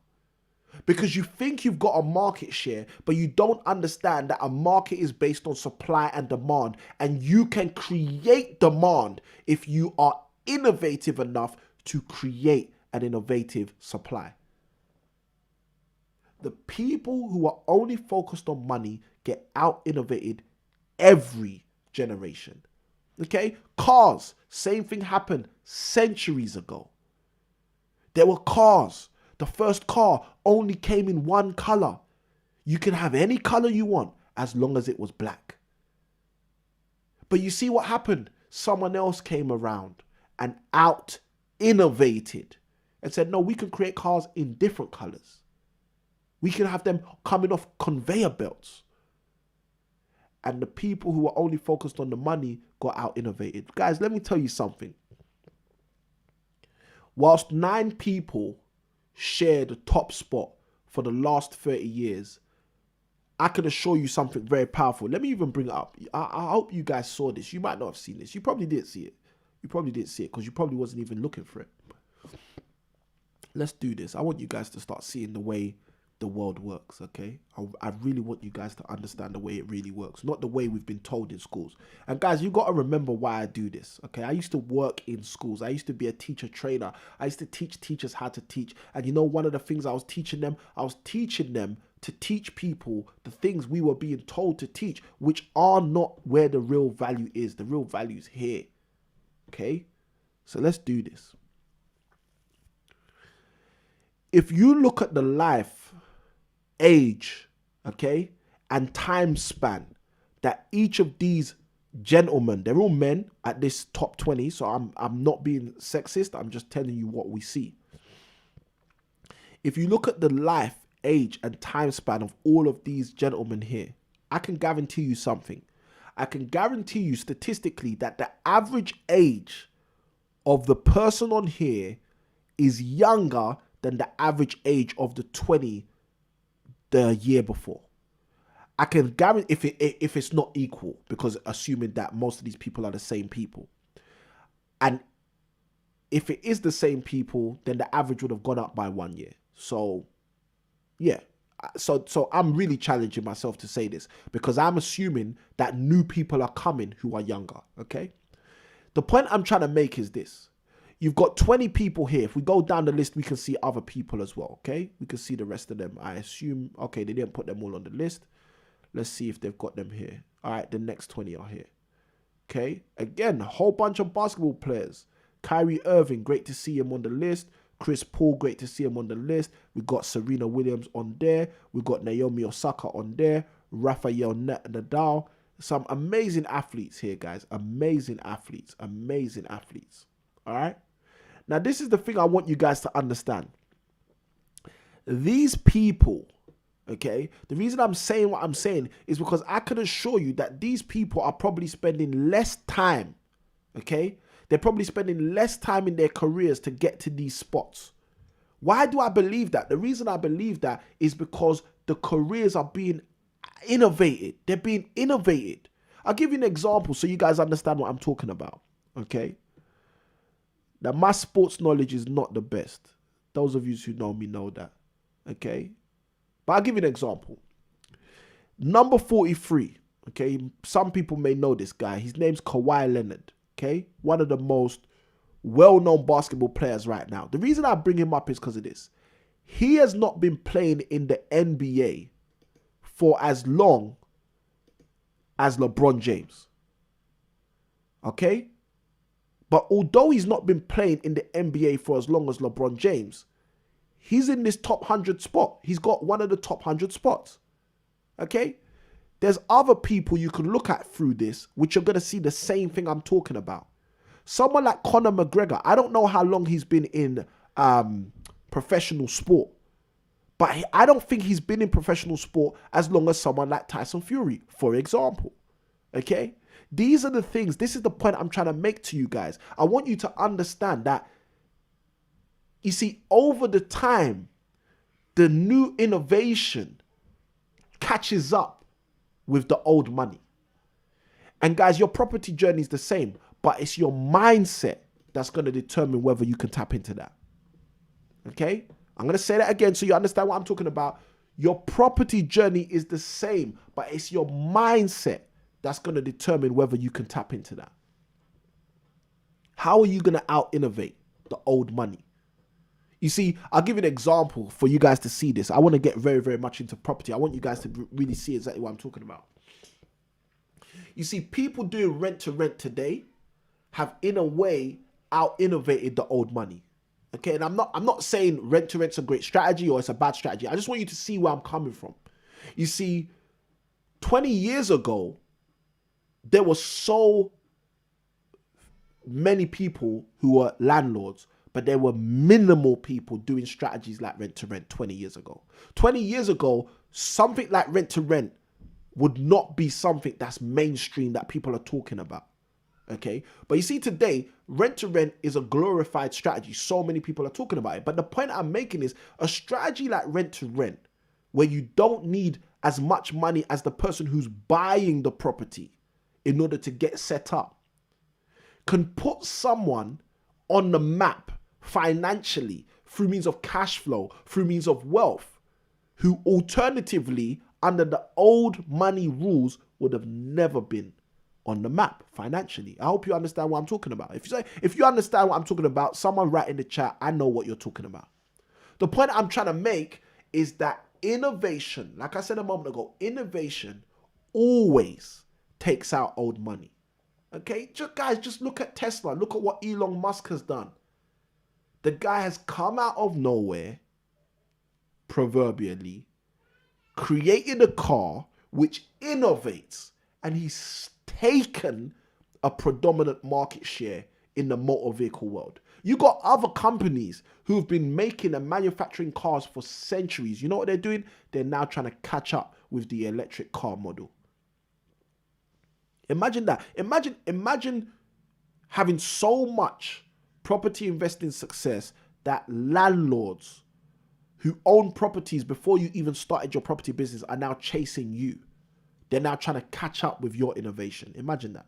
Because you think you've got a market share, but you don't understand that a market is based on supply and demand, and you can create demand if you are innovative enough to create an innovative supply. The people who are only focused on money get out innovated every generation. Okay? Cars, same thing happened centuries ago. There were cars. The first car only came in one color. You can have any color you want as long as it was black. But you see what happened? Someone else came around and out innovated and said, no, we can create cars in different colors. We can have them coming off conveyor belts. And the people who were only focused on the money got out innovated. Guys, let me tell you something. Whilst 9 people share the top spot for the last 30 years, I can assure you something very powerful. Let me even bring it up. I hope you guys saw this. You might not have seen this. You probably didn't see it. You probably didn't see it because you probably wasn't even looking for it. Let's do this. I want you guys to start seeing the way the world works, okay? I really want you guys to understand the way it really works, not the way we've been told in schools. And guys, you got to remember why I do this, okay? I used to work in schools. I used to be a teacher trainer. I used to teach teachers how to teach. And you know, one of the things I was teaching them to teach people the things we were being told to teach, which are not where the real value is. The real value is here, okay? So let's do this. If you look at the life, age, okay, and time span that each of these gentlemen, they're all men at this top 20, so I'm not being sexist, I'm just telling you what we see. If you look at the life, age, and time span of all of these gentlemen here, I can guarantee you something. I can guarantee you statistically that the average age of the person on here is younger than the average age of the 20 the year before. I can guarantee if it's not equal, because assuming that most of these people are the same people. And if it is the same people, then the average would have gone up by 1 year. So yeah. So I'm really challenging myself to say this because I'm assuming that new people are coming who are younger, okay? The point I'm trying to make is this. You've got 20 people here. If we go down the list, we can see other people as well, okay? We can see the rest of them. I assume, okay, they didn't put them all on the list. Let's see if they've got them here. All right, the next 20 are here. Okay, again, a whole bunch of basketball players. Kyrie Irving, great to see him on the list. Chris Paul, great to see him on the list. We've got Serena Williams on there. We've got Naomi Osaka on there. Rafael Nadal. Some amazing athletes here, guys. Amazing athletes. Amazing athletes. All right. Now, this is the thing I want you guys to understand. These people, okay, the reason I'm saying what I'm saying is because I can assure you that these people are probably spending less time, okay? They're probably spending less time in their careers to get to these spots. Why do I believe that? The reason I believe that is because the careers are being innovated. They're being innovated. I'll give you an example so you guys understand what I'm talking about. Okay. Now, my sports knowledge is not the best. Those of you who know me know that. Okay. But I'll give you an example. Number 43. Okay. Some people may know this guy. His name's Kawhi Leonard. Okay. One of the most well-known basketball players right now. The reason I bring him up is because of this. He has not been playing in the NBA for as long as LeBron James. Okay? But although he's not been playing in the NBA for as long as LeBron James, he's in this top 100 spot. He's got one of the top 100 spots. Okay? There's other people you can look at through this, which are going to see the same thing I'm talking about. Someone like Conor McGregor, I don't know how long he's been in professional sport, but I don't think he's been in professional sport as long as someone like Tyson Fury, for example. Okay? These are the things, this is the point I'm trying to make to you guys. I want you to understand that, you see, over the time, the new innovation catches up with the old money. And guys, your property journey is the same, but it's your mindset that's going to determine whether you can tap into that. Okay? I'm going to say that again so you understand what I'm talking about. Your property journey is the same, but it's your mindset that's going to determine whether you can tap into that. How are you going to out-innovate the old money? You see, I'll give you an example for you guys to see this. I want to get very, very much into property. I want you guys to really see exactly what I'm talking about. You see, people doing rent-to-rent today have, in a way, out-innovated the old money. Okay, and I'm not saying rent-to-rent's a great strategy or it's a bad strategy. I just want you to see where I'm coming from. You see, 20 years ago, there were so many people who were landlords, but there were minimal people doing strategies like rent-to-rent 20 years ago. 20 years ago, something like rent-to-rent would not be something that's mainstream that people are talking about. Okay, but you see today, rent-to-rent is a glorified strategy. So many people are talking about it. But the point I'm making is a strategy like rent-to-rent, where you don't need as much money as the person who's buying the property in order to get set up, can put someone on the map financially through means of cash flow, through means of wealth, who alternatively, under the old money rules, would have never been on the map financially. I hope you understand what I'm talking about. If you understand what I'm talking about, someone write in the chat, I know what you're talking about. The point I'm trying to make is that innovation, like I said a moment ago, innovation always takes out old money. Okay, guys, just look at Tesla. Look at what Elon Musk has done. The guy has come out of nowhere, proverbially, created a car which innovates, and he's taken a predominant market share in the motor vehicle world. You got other companies who've been making and manufacturing cars for centuries. You know what they're doing? They're now trying to catch up with the electric car model. Imagine that. Imagine having so much property investing success that landlords who own properties before you even started your property business are now chasing you. They're now trying to catch up with your innovation. Imagine that.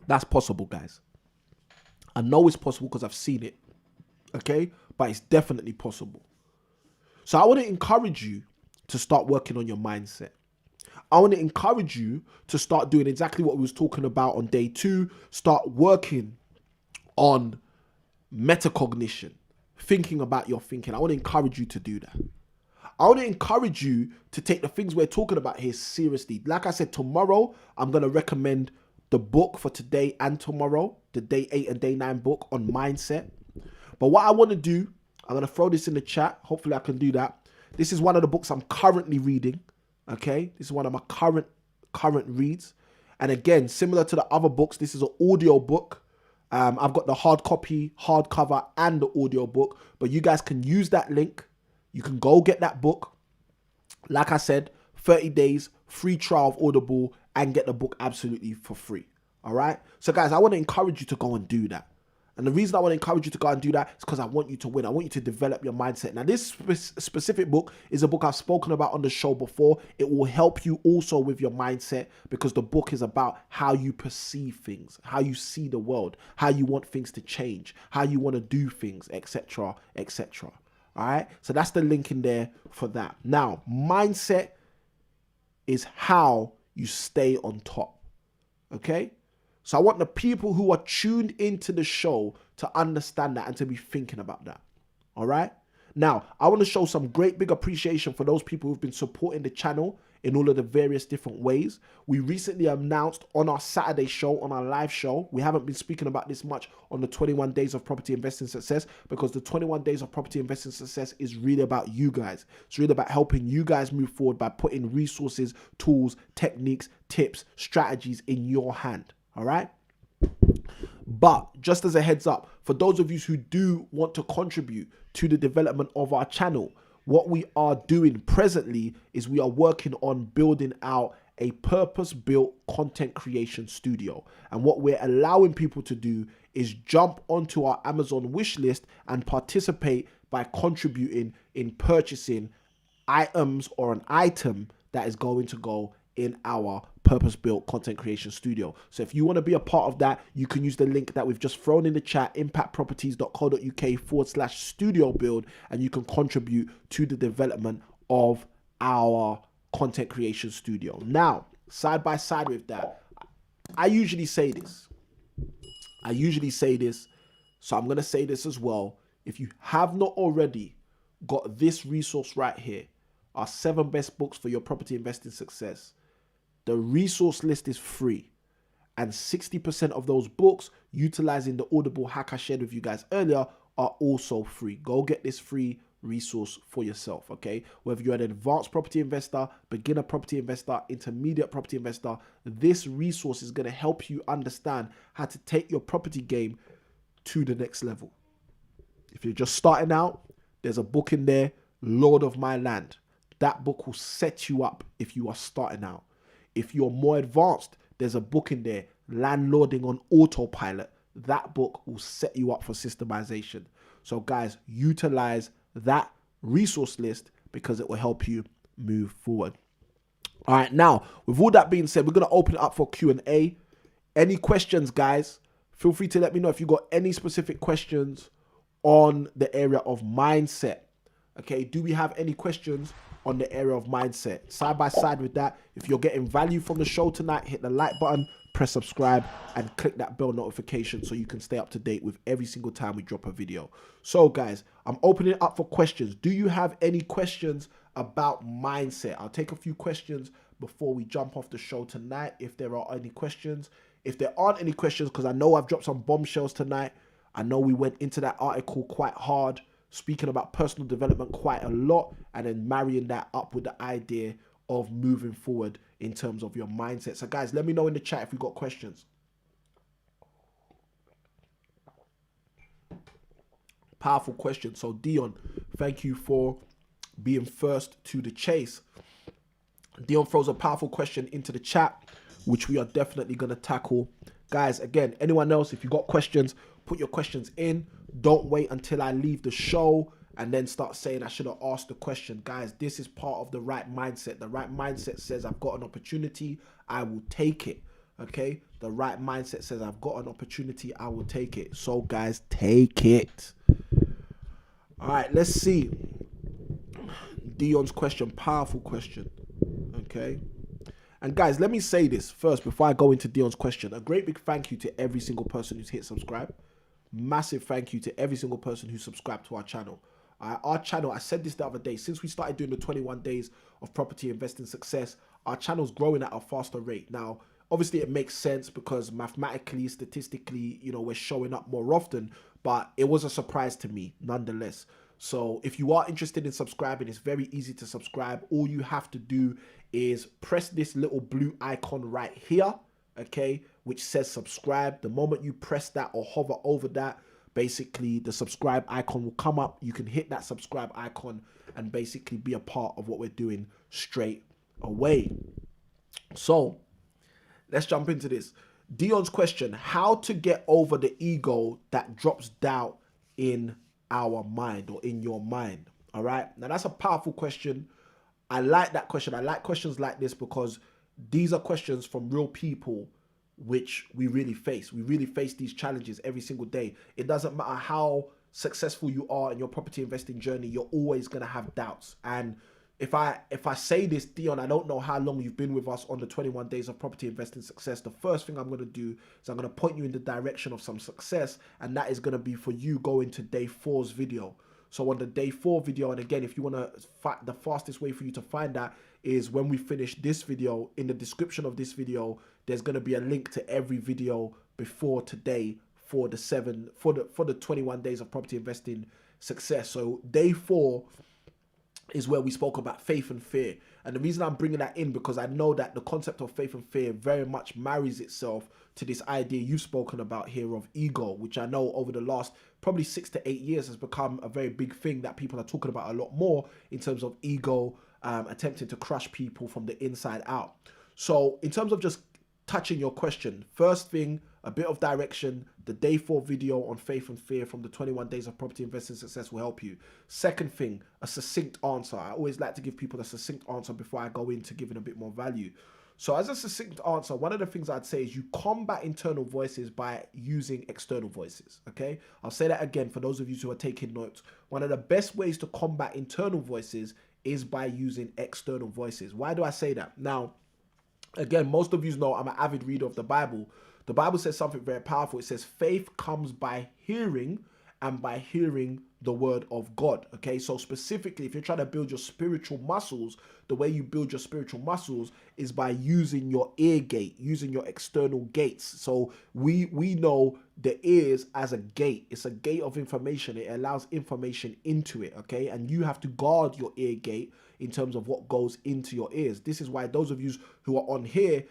That's possible, guys. I know it's possible because I've seen it. Okay? But it's definitely possible. So I want to encourage you to start working on your mindset. I want to encourage you to start doing exactly what we was talking about on day 2. Start working on metacognition, thinking about your thinking. I want to encourage you to do that. I want to encourage you to take the things we're talking about here seriously. Like I said, tomorrow, I'm going to recommend the book for today and tomorrow, the day 8 and day 9 book on mindset. But what I want to do, I'm going to throw this in the chat. Hopefully I can do that. This is one of the books I'm currently reading. Okay. This is one of my current reads. And again, similar to the other books, this is an audio book. I've got the hard copy, hardcover, and the audio book, but you guys can use that link. You can go get that book. Like I said, 30 days, free trial of Audible, and get the book absolutely for free. All right. So guys, I want to encourage you to go and do that. And the reason I want to encourage you to go and do that is because I want you to win. I want you to develop your mindset. Now, this specific book is a book I've spoken about on the show before. It will help you also with your mindset because the book is about how you perceive things, how you see the world, how you want things to change, how you want to do things, etc., etc. All right. So that's the link in there for that. Now, mindset is how you stay on top. Okay. So I want the people who are tuned into the show to understand that and to be thinking about that. All right. Now, I want to show some great big appreciation for those people who've been supporting the channel in all of the various different ways. We recently announced on our Saturday show, on our live show, we haven't been speaking about this much on the 21 Days of Property Investing Success because the 21 Days of Property Investing Success is really about you guys. It's really about helping you guys move forward by putting resources, tools, techniques, tips, strategies in your hand. All right. But just as a heads up, for those of you who do want to contribute to the development of our channel, what we are doing presently is we are working on building out a purpose-built content creation studio. And what we're allowing people to do is jump onto our Amazon wish list and participate by contributing in purchasing items or an item that is going to go in our purpose-built content creation studio. So if you want to be a part of that, you can use the link that we've just thrown in the chat, impactproperties.co.uk/studio build, and you can contribute to the development of our content creation studio. Now, side by side with that, I usually say this, so I'm going to say this as well. If you have not already got this resource right here, our 7 best books for your property investing success, the resource list is free, and 60% of those books, utilizing the Audible hack I shared with you guys earlier, are also free. Go get this free resource for yourself, okay? Whether you're an advanced property investor, beginner property investor, intermediate property investor, this resource is going to help you understand how to take your property game to the next level. If you're just starting out, there's a book in there, Lord of My Land. That book will set you up if you are starting out. If you're more advanced, there's a book in there, Landlording on Autopilot. That book will set you up for systemization. So guys, utilize that resource list because it will help you move forward. All right, now, with all that being said, we're going to open it up for Q&A. Any questions, guys? Feel free to let me know if you got any specific questions on the area of mindset. Okay, do we have any questions on the area of mindset? Side by side with that, if you're getting value from the show tonight, hit the like button, press subscribe, and click that bell notification so you can stay up to date with every single time we drop a video. So guys, I'm opening it up for questions. Do you have any questions about mindset? I'll take a few questions before we jump off the show tonight if there are any questions. If there aren't any questions, because I know I've dropped some bombshells tonight, I know we went into that article quite hard, speaking about personal development quite a lot, and then marrying that up with the idea of moving forward in terms of your mindset. So guys, let me know in the chat if you got questions. Powerful question. So Dion, thank you for being first to the chase. Dion throws a powerful question into the chat, which we are definitely going to tackle. Guys, again, anyone else, if you got questions, put your questions in. Don't wait until I leave the show and then start saying I should have asked the question. Guys, this is part of the right mindset. The right mindset says I've got an opportunity, I will take it. Okay? The right mindset says I've got an opportunity, I will take it. So guys, take it. All right, let's see. Dion's question, powerful question. Okay? And guys, let me say this first before I go into Dion's question. A great big thank you to every single person who's hit subscribe. Massive thank you to every single person who subscribed to our channel. Our channel, I said this the other day, since we started doing the 21 Days of Property Investing Success, our channel's growing at a faster rate. Now, obviously it makes sense because mathematically, statistically, you know, we're showing up more often, but it was a surprise to me nonetheless. So if you are interested in subscribing, it's very easy to subscribe. All you have to do is press this little blue icon right here, okay, which says subscribe. The moment you press that or hover over that, basically the subscribe icon will come up. You can hit that subscribe icon and basically be a part of what we're doing straight away. So let's jump into this. Dion's question: how to get over the ego that drops doubt in our mind or in your mind? All right. Now that's a powerful question. I like that question. I like questions like this because these are questions from real people which we really face. We really face these challenges every single day. It doesn't matter how successful you are in your property investing journey, you're always going to have doubts. And if I say this, Dion, I don't know how long you've been with us on the 21 days of property investing success. The first thing I'm going to do is I'm going to point you in the direction of some success, and that is going to be for you going to day 4's video. So on the day 4 video, and again, if you want to the fastest way for you to find that is when we finish this video. In the description of this video, there's going to be a link to every video before today for the 21 days of property investing success. So day 4 is where we spoke about faith and fear. And the reason I'm bringing that in, because I know that the concept of faith and fear very much marries itself to this idea you've spoken about here of ego, which I know over the last probably 6 to 8 years has become a very big thing that people are talking about a lot more in terms of ego, attempting to crush people from the inside out. So in terms of just touching your question, first thing, a bit of direction. The day 4 video on faith and fear from the 21 days of property investing success will help you. Second thing, a succinct answer. I always like to give people a succinct answer before I go into giving a bit more value. So as a succinct answer, one of the things I'd say is you combat internal voices by using external voices, okay? I'll say that again for those of you who are taking notes. One of the best ways to combat internal voices is by using external voices. Why do I say that? Now, again, most of you know I'm an avid reader of the Bible. The Bible says something very powerful. It says faith comes by hearing, and by hearing the word of God. Okay, so specifically, if you're trying to build your spiritual muscles, the way you build your spiritual muscles is by using your ear gate, using your external gates. So we know the ears as a gate. It's a gate of information. It allows information into it. Okay, and you have to guard your ear gate in terms of what goes into your ears. This is why those of you who are on here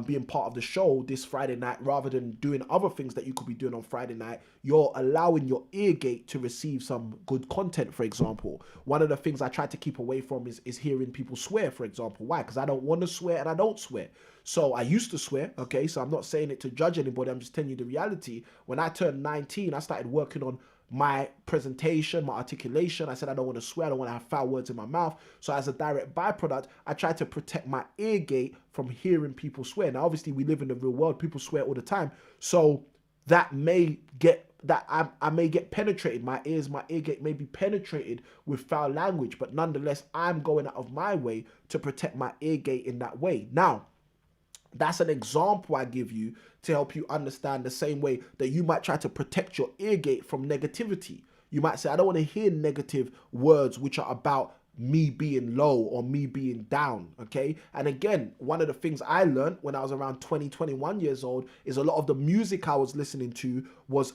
being part of the show this Friday night, rather than doing other things that you could be doing on Friday night, you're allowing your ear gate to receive some good content. For example, one of the things I try to keep away from is hearing people swear, for example. Why? Because I don't want to swear and I don't swear. So I used to swear, okay? So I'm not saying it to judge anybody. I'm just telling you the reality. When I turned 19, I started working on my presentation, my articulation. I said I don't want to swear, I don't want to have foul words in my mouth. So as a direct byproduct, I try to protect my ear gate from hearing people swear. Now, obviously, we live in the real world. People swear all the time. So that may get, I may get penetrated. My ear gate may be penetrated with foul language, but nonetheless, I'm going out of my way to protect my ear gate in that way. Now, that's an example I give you to help you understand the same way that you might try to protect your ear gate from negativity. You might say, I don't want to hear negative words which are about me being low or me being down, okay? And again, one of the things I learned when I was around 20, 21 years old is a lot of the music I was listening to was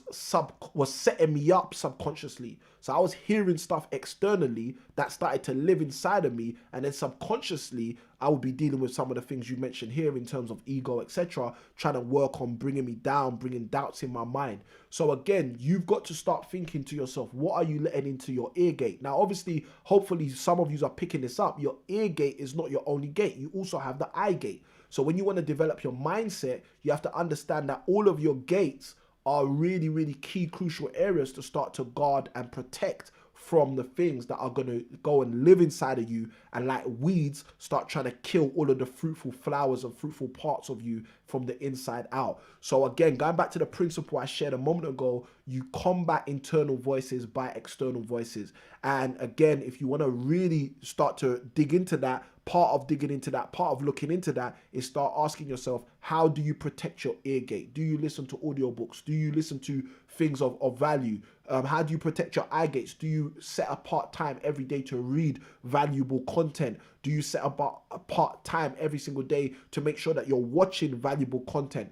setting me up subconsciously. So I was hearing stuff externally that started to live inside of me, and then subconsciously I would be dealing with some of the things you mentioned here in terms of ego, etc., trying to work on bringing me down, bringing doubts in my mind. So again, you've got to start thinking to yourself, what are you letting into your ear gate? Now, obviously, hopefully some of you are picking this up. Your ear gate is not your only gate. You also have the eye gate. So when you want to develop your mindset, you have to understand that all of your gates are really, really key, crucial areas to start to guard and protect from the things that are going to go and live inside of you and, like weeds, start trying to kill all of the fruitful flowers and fruitful parts of you from the inside out. So again, going back to the principle I shared a moment ago, you combat internal voices by external voices. And again, if you want to really start to dig into that, part of digging into that, part of looking into that is start asking yourself, how do you protect your ear gate? Do you listen to audiobooks? Do you listen to things of value? How do you protect your eye gates? Do you set apart time every day to read valuable content? Do you set apart time every single day to make sure that you're watching valuable content?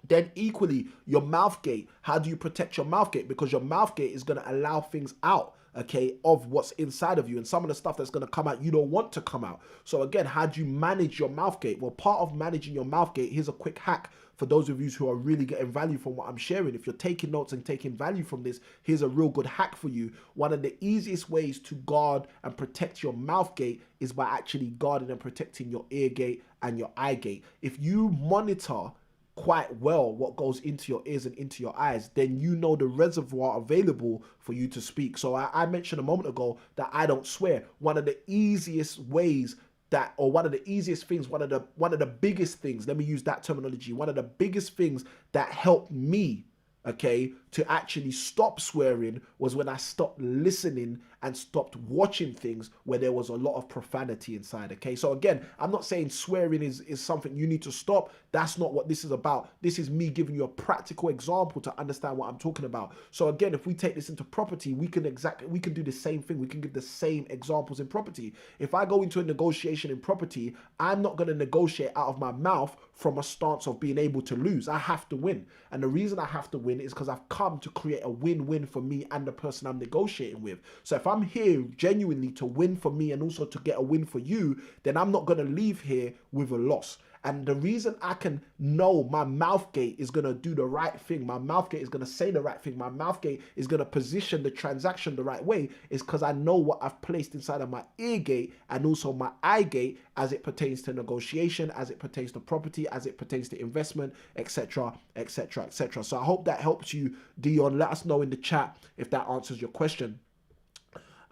Then equally, your mouth gate. How do you protect your mouth gate? Because your mouth gate is going to allow things out, okay, of what's inside of you, and some of the stuff that's going to come out you don't want to come out. So again, how do you manage your mouth gate? Well, part of managing your mouth gate, here's a quick hack for those of you who are really getting value from what I'm sharing. If you're taking notes and taking value from this, here's a real good hack for you. One of the easiest ways to guard and protect your mouth gate is by actually guarding and protecting your ear gate and your eye gate. If you monitor quite well what goes into your ears and into your eyes, then you know the reservoir available for you to speak. So I mentioned a moment ago that I don't swear. One of the easiest ways that, or one of the easiest things, one of the biggest things, let me use that terminology, one of the biggest things that helped me, okay, to actually stop swearing was when I stopped listening and stopped watching things where there was a lot of profanity inside, okay? So again, I'm not saying swearing is something you need to stop. That's not what this is about. This is me giving you a practical example to understand what I'm talking about. So again, if we take this into property, we can do the same thing. We can give the same examples in property. If I go into a negotiation in property, I'm not going to negotiate out of my mouth from a stance of being able to lose. I have to win. And the reason I have to win is because I've come to create a win-win for me and the person I'm negotiating with. So if I'm here genuinely to win for me and also to get a win for you, then I'm not going to leave here with a loss. And the reason I can know my mouth gate is going to do the right thing, my mouth gate is going to say the right thing, my mouth gate is going to position the transaction the right way, is because I know what I've placed inside of my ear gate and also my eye gate as it pertains to negotiation, as it pertains to property, as it pertains to investment, etc., etc., etc. So I hope that helps you, Dion. Let us know in the chat if that answers your question.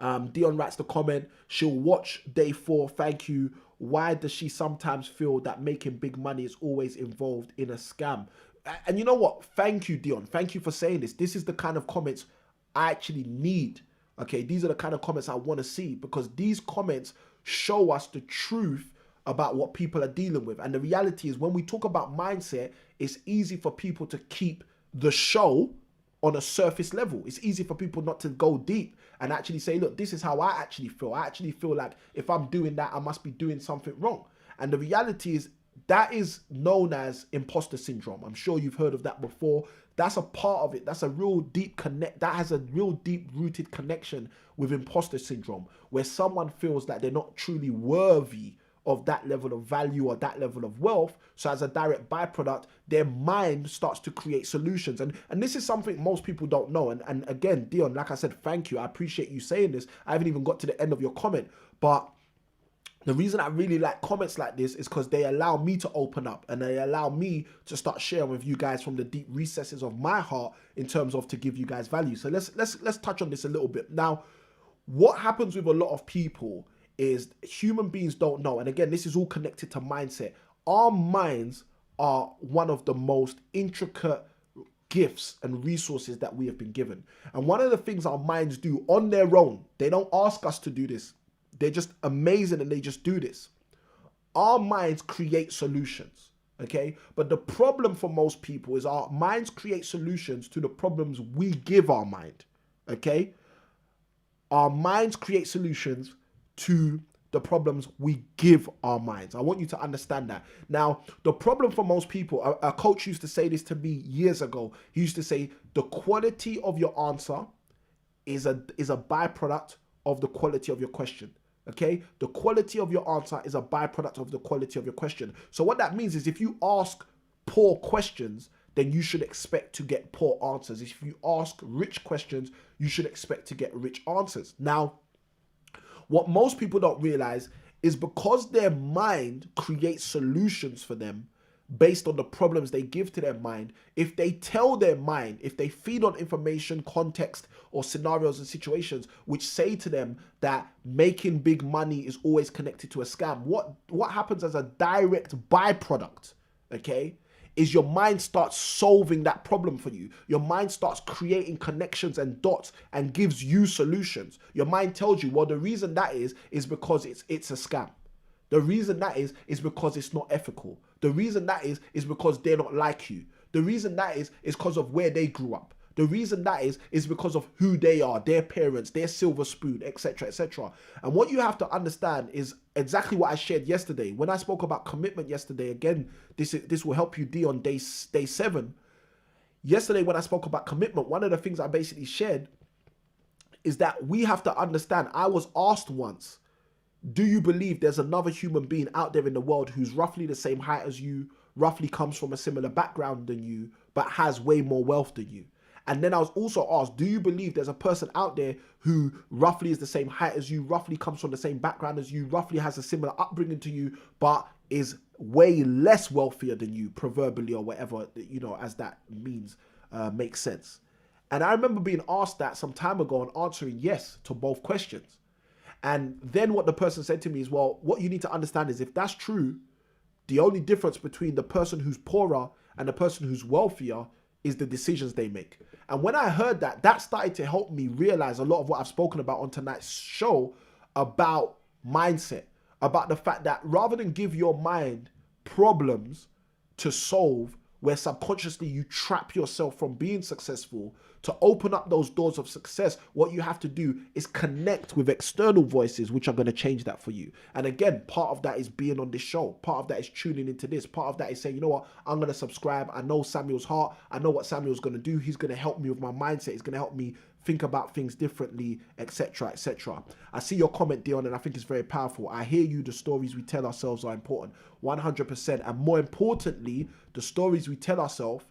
Dion writes the comment, she'll watch day 4, thank you. Why does she sometimes feel that making big money is always involved in a scam? And you know what? Thank you, Dion. Thank you for saying this. This is the kind of comments I actually need. Okay, these are the kind of comments I want to see, because these comments show us the truth about what people are dealing with. And the reality is, when we talk about mindset, it's easy for people to keep the show on a surface level. It's easy for people not to go deep and actually say, look, this is how I actually feel. I actually feel like if I'm doing that, I must be doing something wrong. And the reality is, that is known as imposter syndrome. I'm sure you've heard of that before. That's a part of it. That's a real deep connect. That has a real deep rooted connection with imposter syndrome, where someone feels that they're not truly worthy of that level of value or that level of wealth. So as a direct byproduct, their mind starts to create solutions. And this is something most people don't know. And again, Dion, like I said, thank you. I appreciate you saying this. I haven't even got to the end of your comment. But the reason I really like comments like this is because they allow me to open up, and they allow me to start sharing with you guys from the deep recesses of my heart in terms of to give you guys value. So let's touch on this a little bit. Now, what happens with a lot of people is human beings don't know. And again, this is all connected to mindset. Our minds are one of the most intricate gifts and resources that we have been given. And one of the things our minds do on their own, they don't ask us to do this. They're just amazing and they just do this. Our minds create solutions, okay? But the problem for most people is our minds create solutions to the problems we give our mind, okay? Our minds create solutions to the problems we give our minds. I want you to understand that. Now, the problem for most people, a coach used to say this to me years ago. He used to say, the quality of your answer is a byproduct of the quality of your question. Okay? The quality of your answer is a byproduct of the quality of your question. So what that means is, if you ask poor questions, then you should expect to get poor answers. If you ask rich questions, you should expect to get rich answers. Now, what most people don't realize is, because their mind creates solutions for them based on the problems they give to their mind, if they tell their mind, if they feed on information, context, or scenarios and situations which say to them that making big money is always connected to a scam, what happens as a direct byproduct, okay, is your mind starts solving that problem for you. Your mind starts creating connections and dots and gives you solutions. Your mind tells you, well, the reason that is because it's a scam. The reason that is because it's not ethical. The reason that is because they're not like you. The reason that is because of where they grew up. The reason that is because of who they are, their parents, their silver spoon, etc., etc. And what you have to understand is exactly what I shared yesterday. When I spoke about commitment yesterday, again, this will help you, D, on day 7. Yesterday, when I spoke about commitment, one of the things I basically shared is that we have to understand. I was asked once, do you believe there's another human being out there in the world who's roughly the same height as you, roughly comes from a similar background than you, but has way more wealth than you? And then I was also asked, do you believe there's a person out there who roughly is the same height as you, roughly comes from the same background as you, roughly has a similar upbringing to you, but is way less wealthier than you, proverbially, or whatever, you know, as that means, makes sense. And I remember being asked that some time ago and answering yes to both questions. And then what the person said to me is, well, what you need to understand is if that's true, the only difference between the person who's poorer and the person who's wealthier is the decisions they make. And when I heard that, that started to help me realize a lot of what I've spoken about on tonight's show about mindset, about the fact that rather than give your mind problems to solve, where subconsciously you trap yourself from being successful, to open up those doors of success, what you have to do is connect with external voices, which are going to change that for you. And again, part of that is being on this show. Part of that is tuning into this. Part of that is saying, you know what, I'm going to subscribe. I know Samuel's heart. I know what Samuel's going to do. He's going to help me with my mindset. He's going to help me think about things differently, etc., etc. I see your comment, Dion, and I think it's very powerful. I hear you. The stories we tell ourselves are important, 100%. And more importantly, the stories we tell ourselves,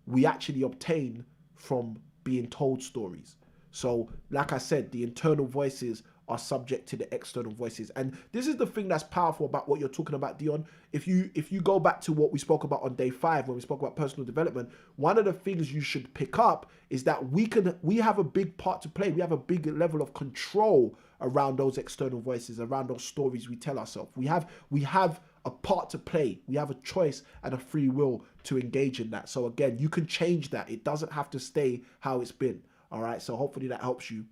we actually obtain from being told stories. So like I said, the internal voices are subject to the external voices. And this is the thing that's powerful about what you're talking about, Dion. If you go back to what we spoke about on day 5, when we spoke about personal development, one of the things you should pick up is that we have a big part to play. We have a big level of control around those external voices, around those stories we tell ourselves. We have a part to play. We have a choice and a free will to engage in that. So again, you can change that. It doesn't have to stay how it's been. All right. So hopefully that helps you.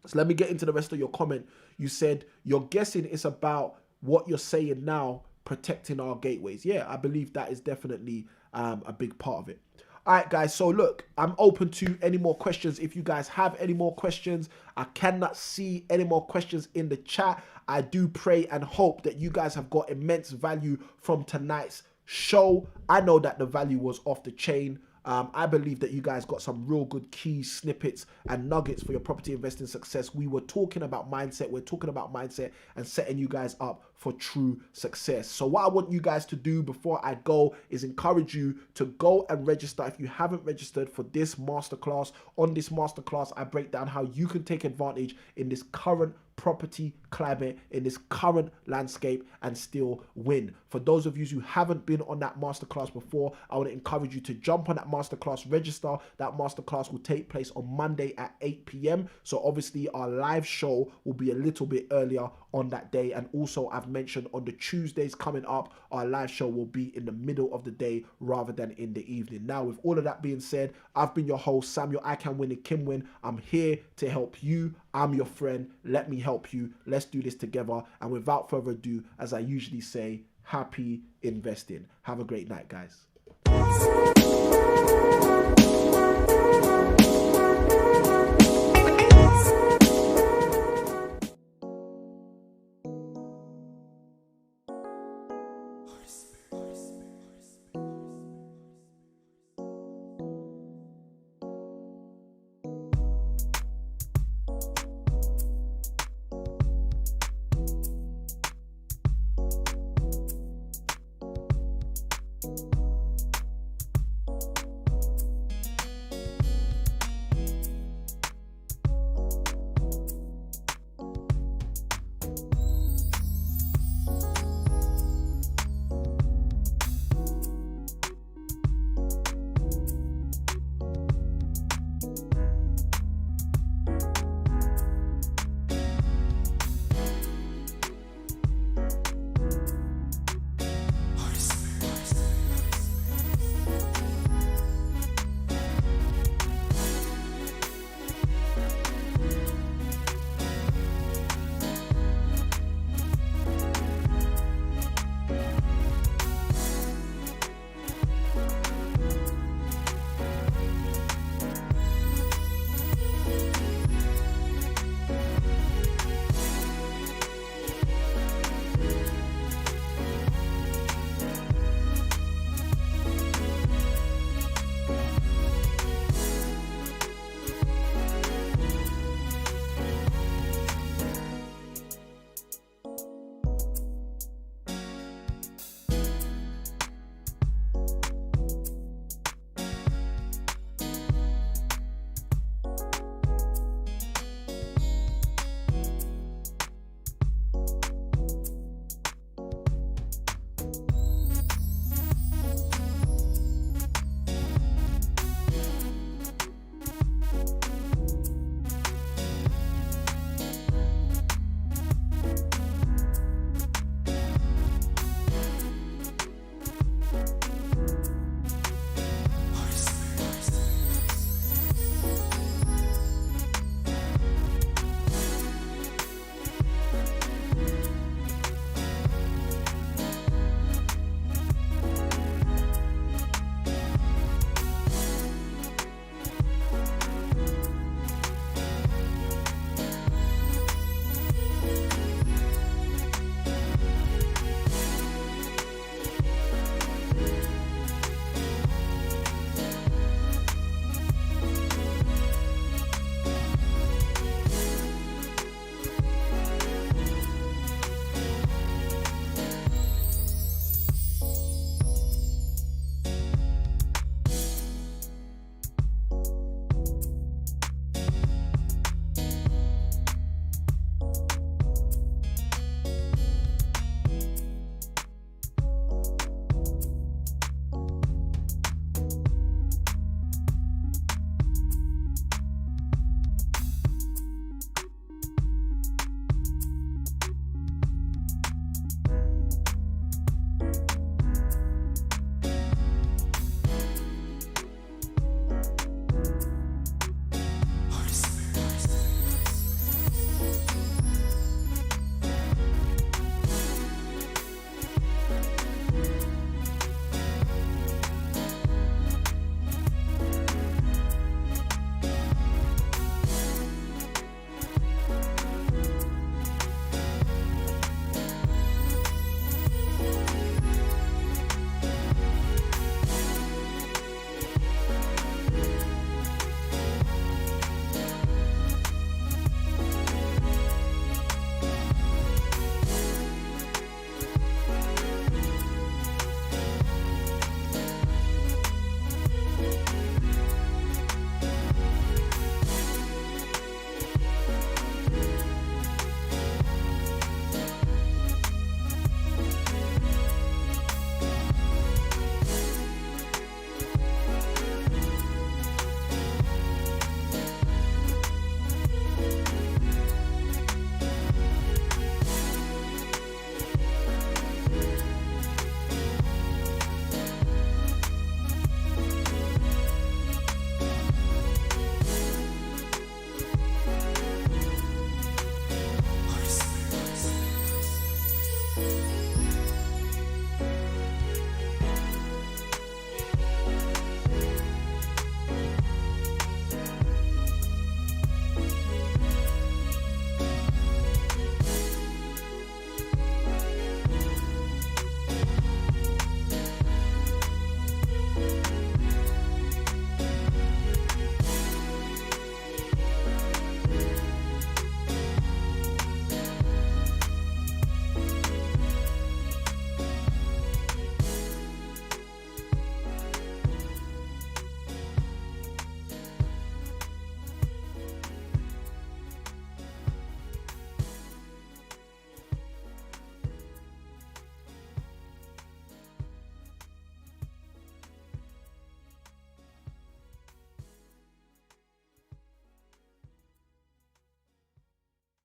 So let me get into the rest of your comment. You said you're guessing it's about what you're saying now, protecting our gateways. Yeah, I believe that is definitely a big part of it. All right, guys. So look, I'm open to any more questions. If you guys have any more questions, I cannot see any more questions in the chat. I do pray and hope that you guys have got immense value from tonight's show. I know that the value was off the chain. I believe that you guys got some real good key snippets and nuggets for your property investing success. We were talking about mindset. We're talking about mindset and setting you guys up for true success. So what I want you guys to do before I go is encourage you to go and register if you haven't registered for this masterclass. On this masterclass, I break down how you can take advantage in this current property climate, in this current landscape, and still win. For those of you who haven't been on that masterclass before, I want to encourage you to jump on that masterclass, register. That masterclass will take place on Monday at 8 p.m. So obviously our live show will be a little bit earlier on that day. And also I've mentioned on the Tuesdays coming up, our live show will be in the middle of the day rather than in the evening. Now, with all of that being said, I've been your host, Samuel I Can Win and Kim Win. I'm here to help you. I'm your friend. Let me help you. Let's do this together. And without further ado, as I usually say, happy investing. Have a great night, guys.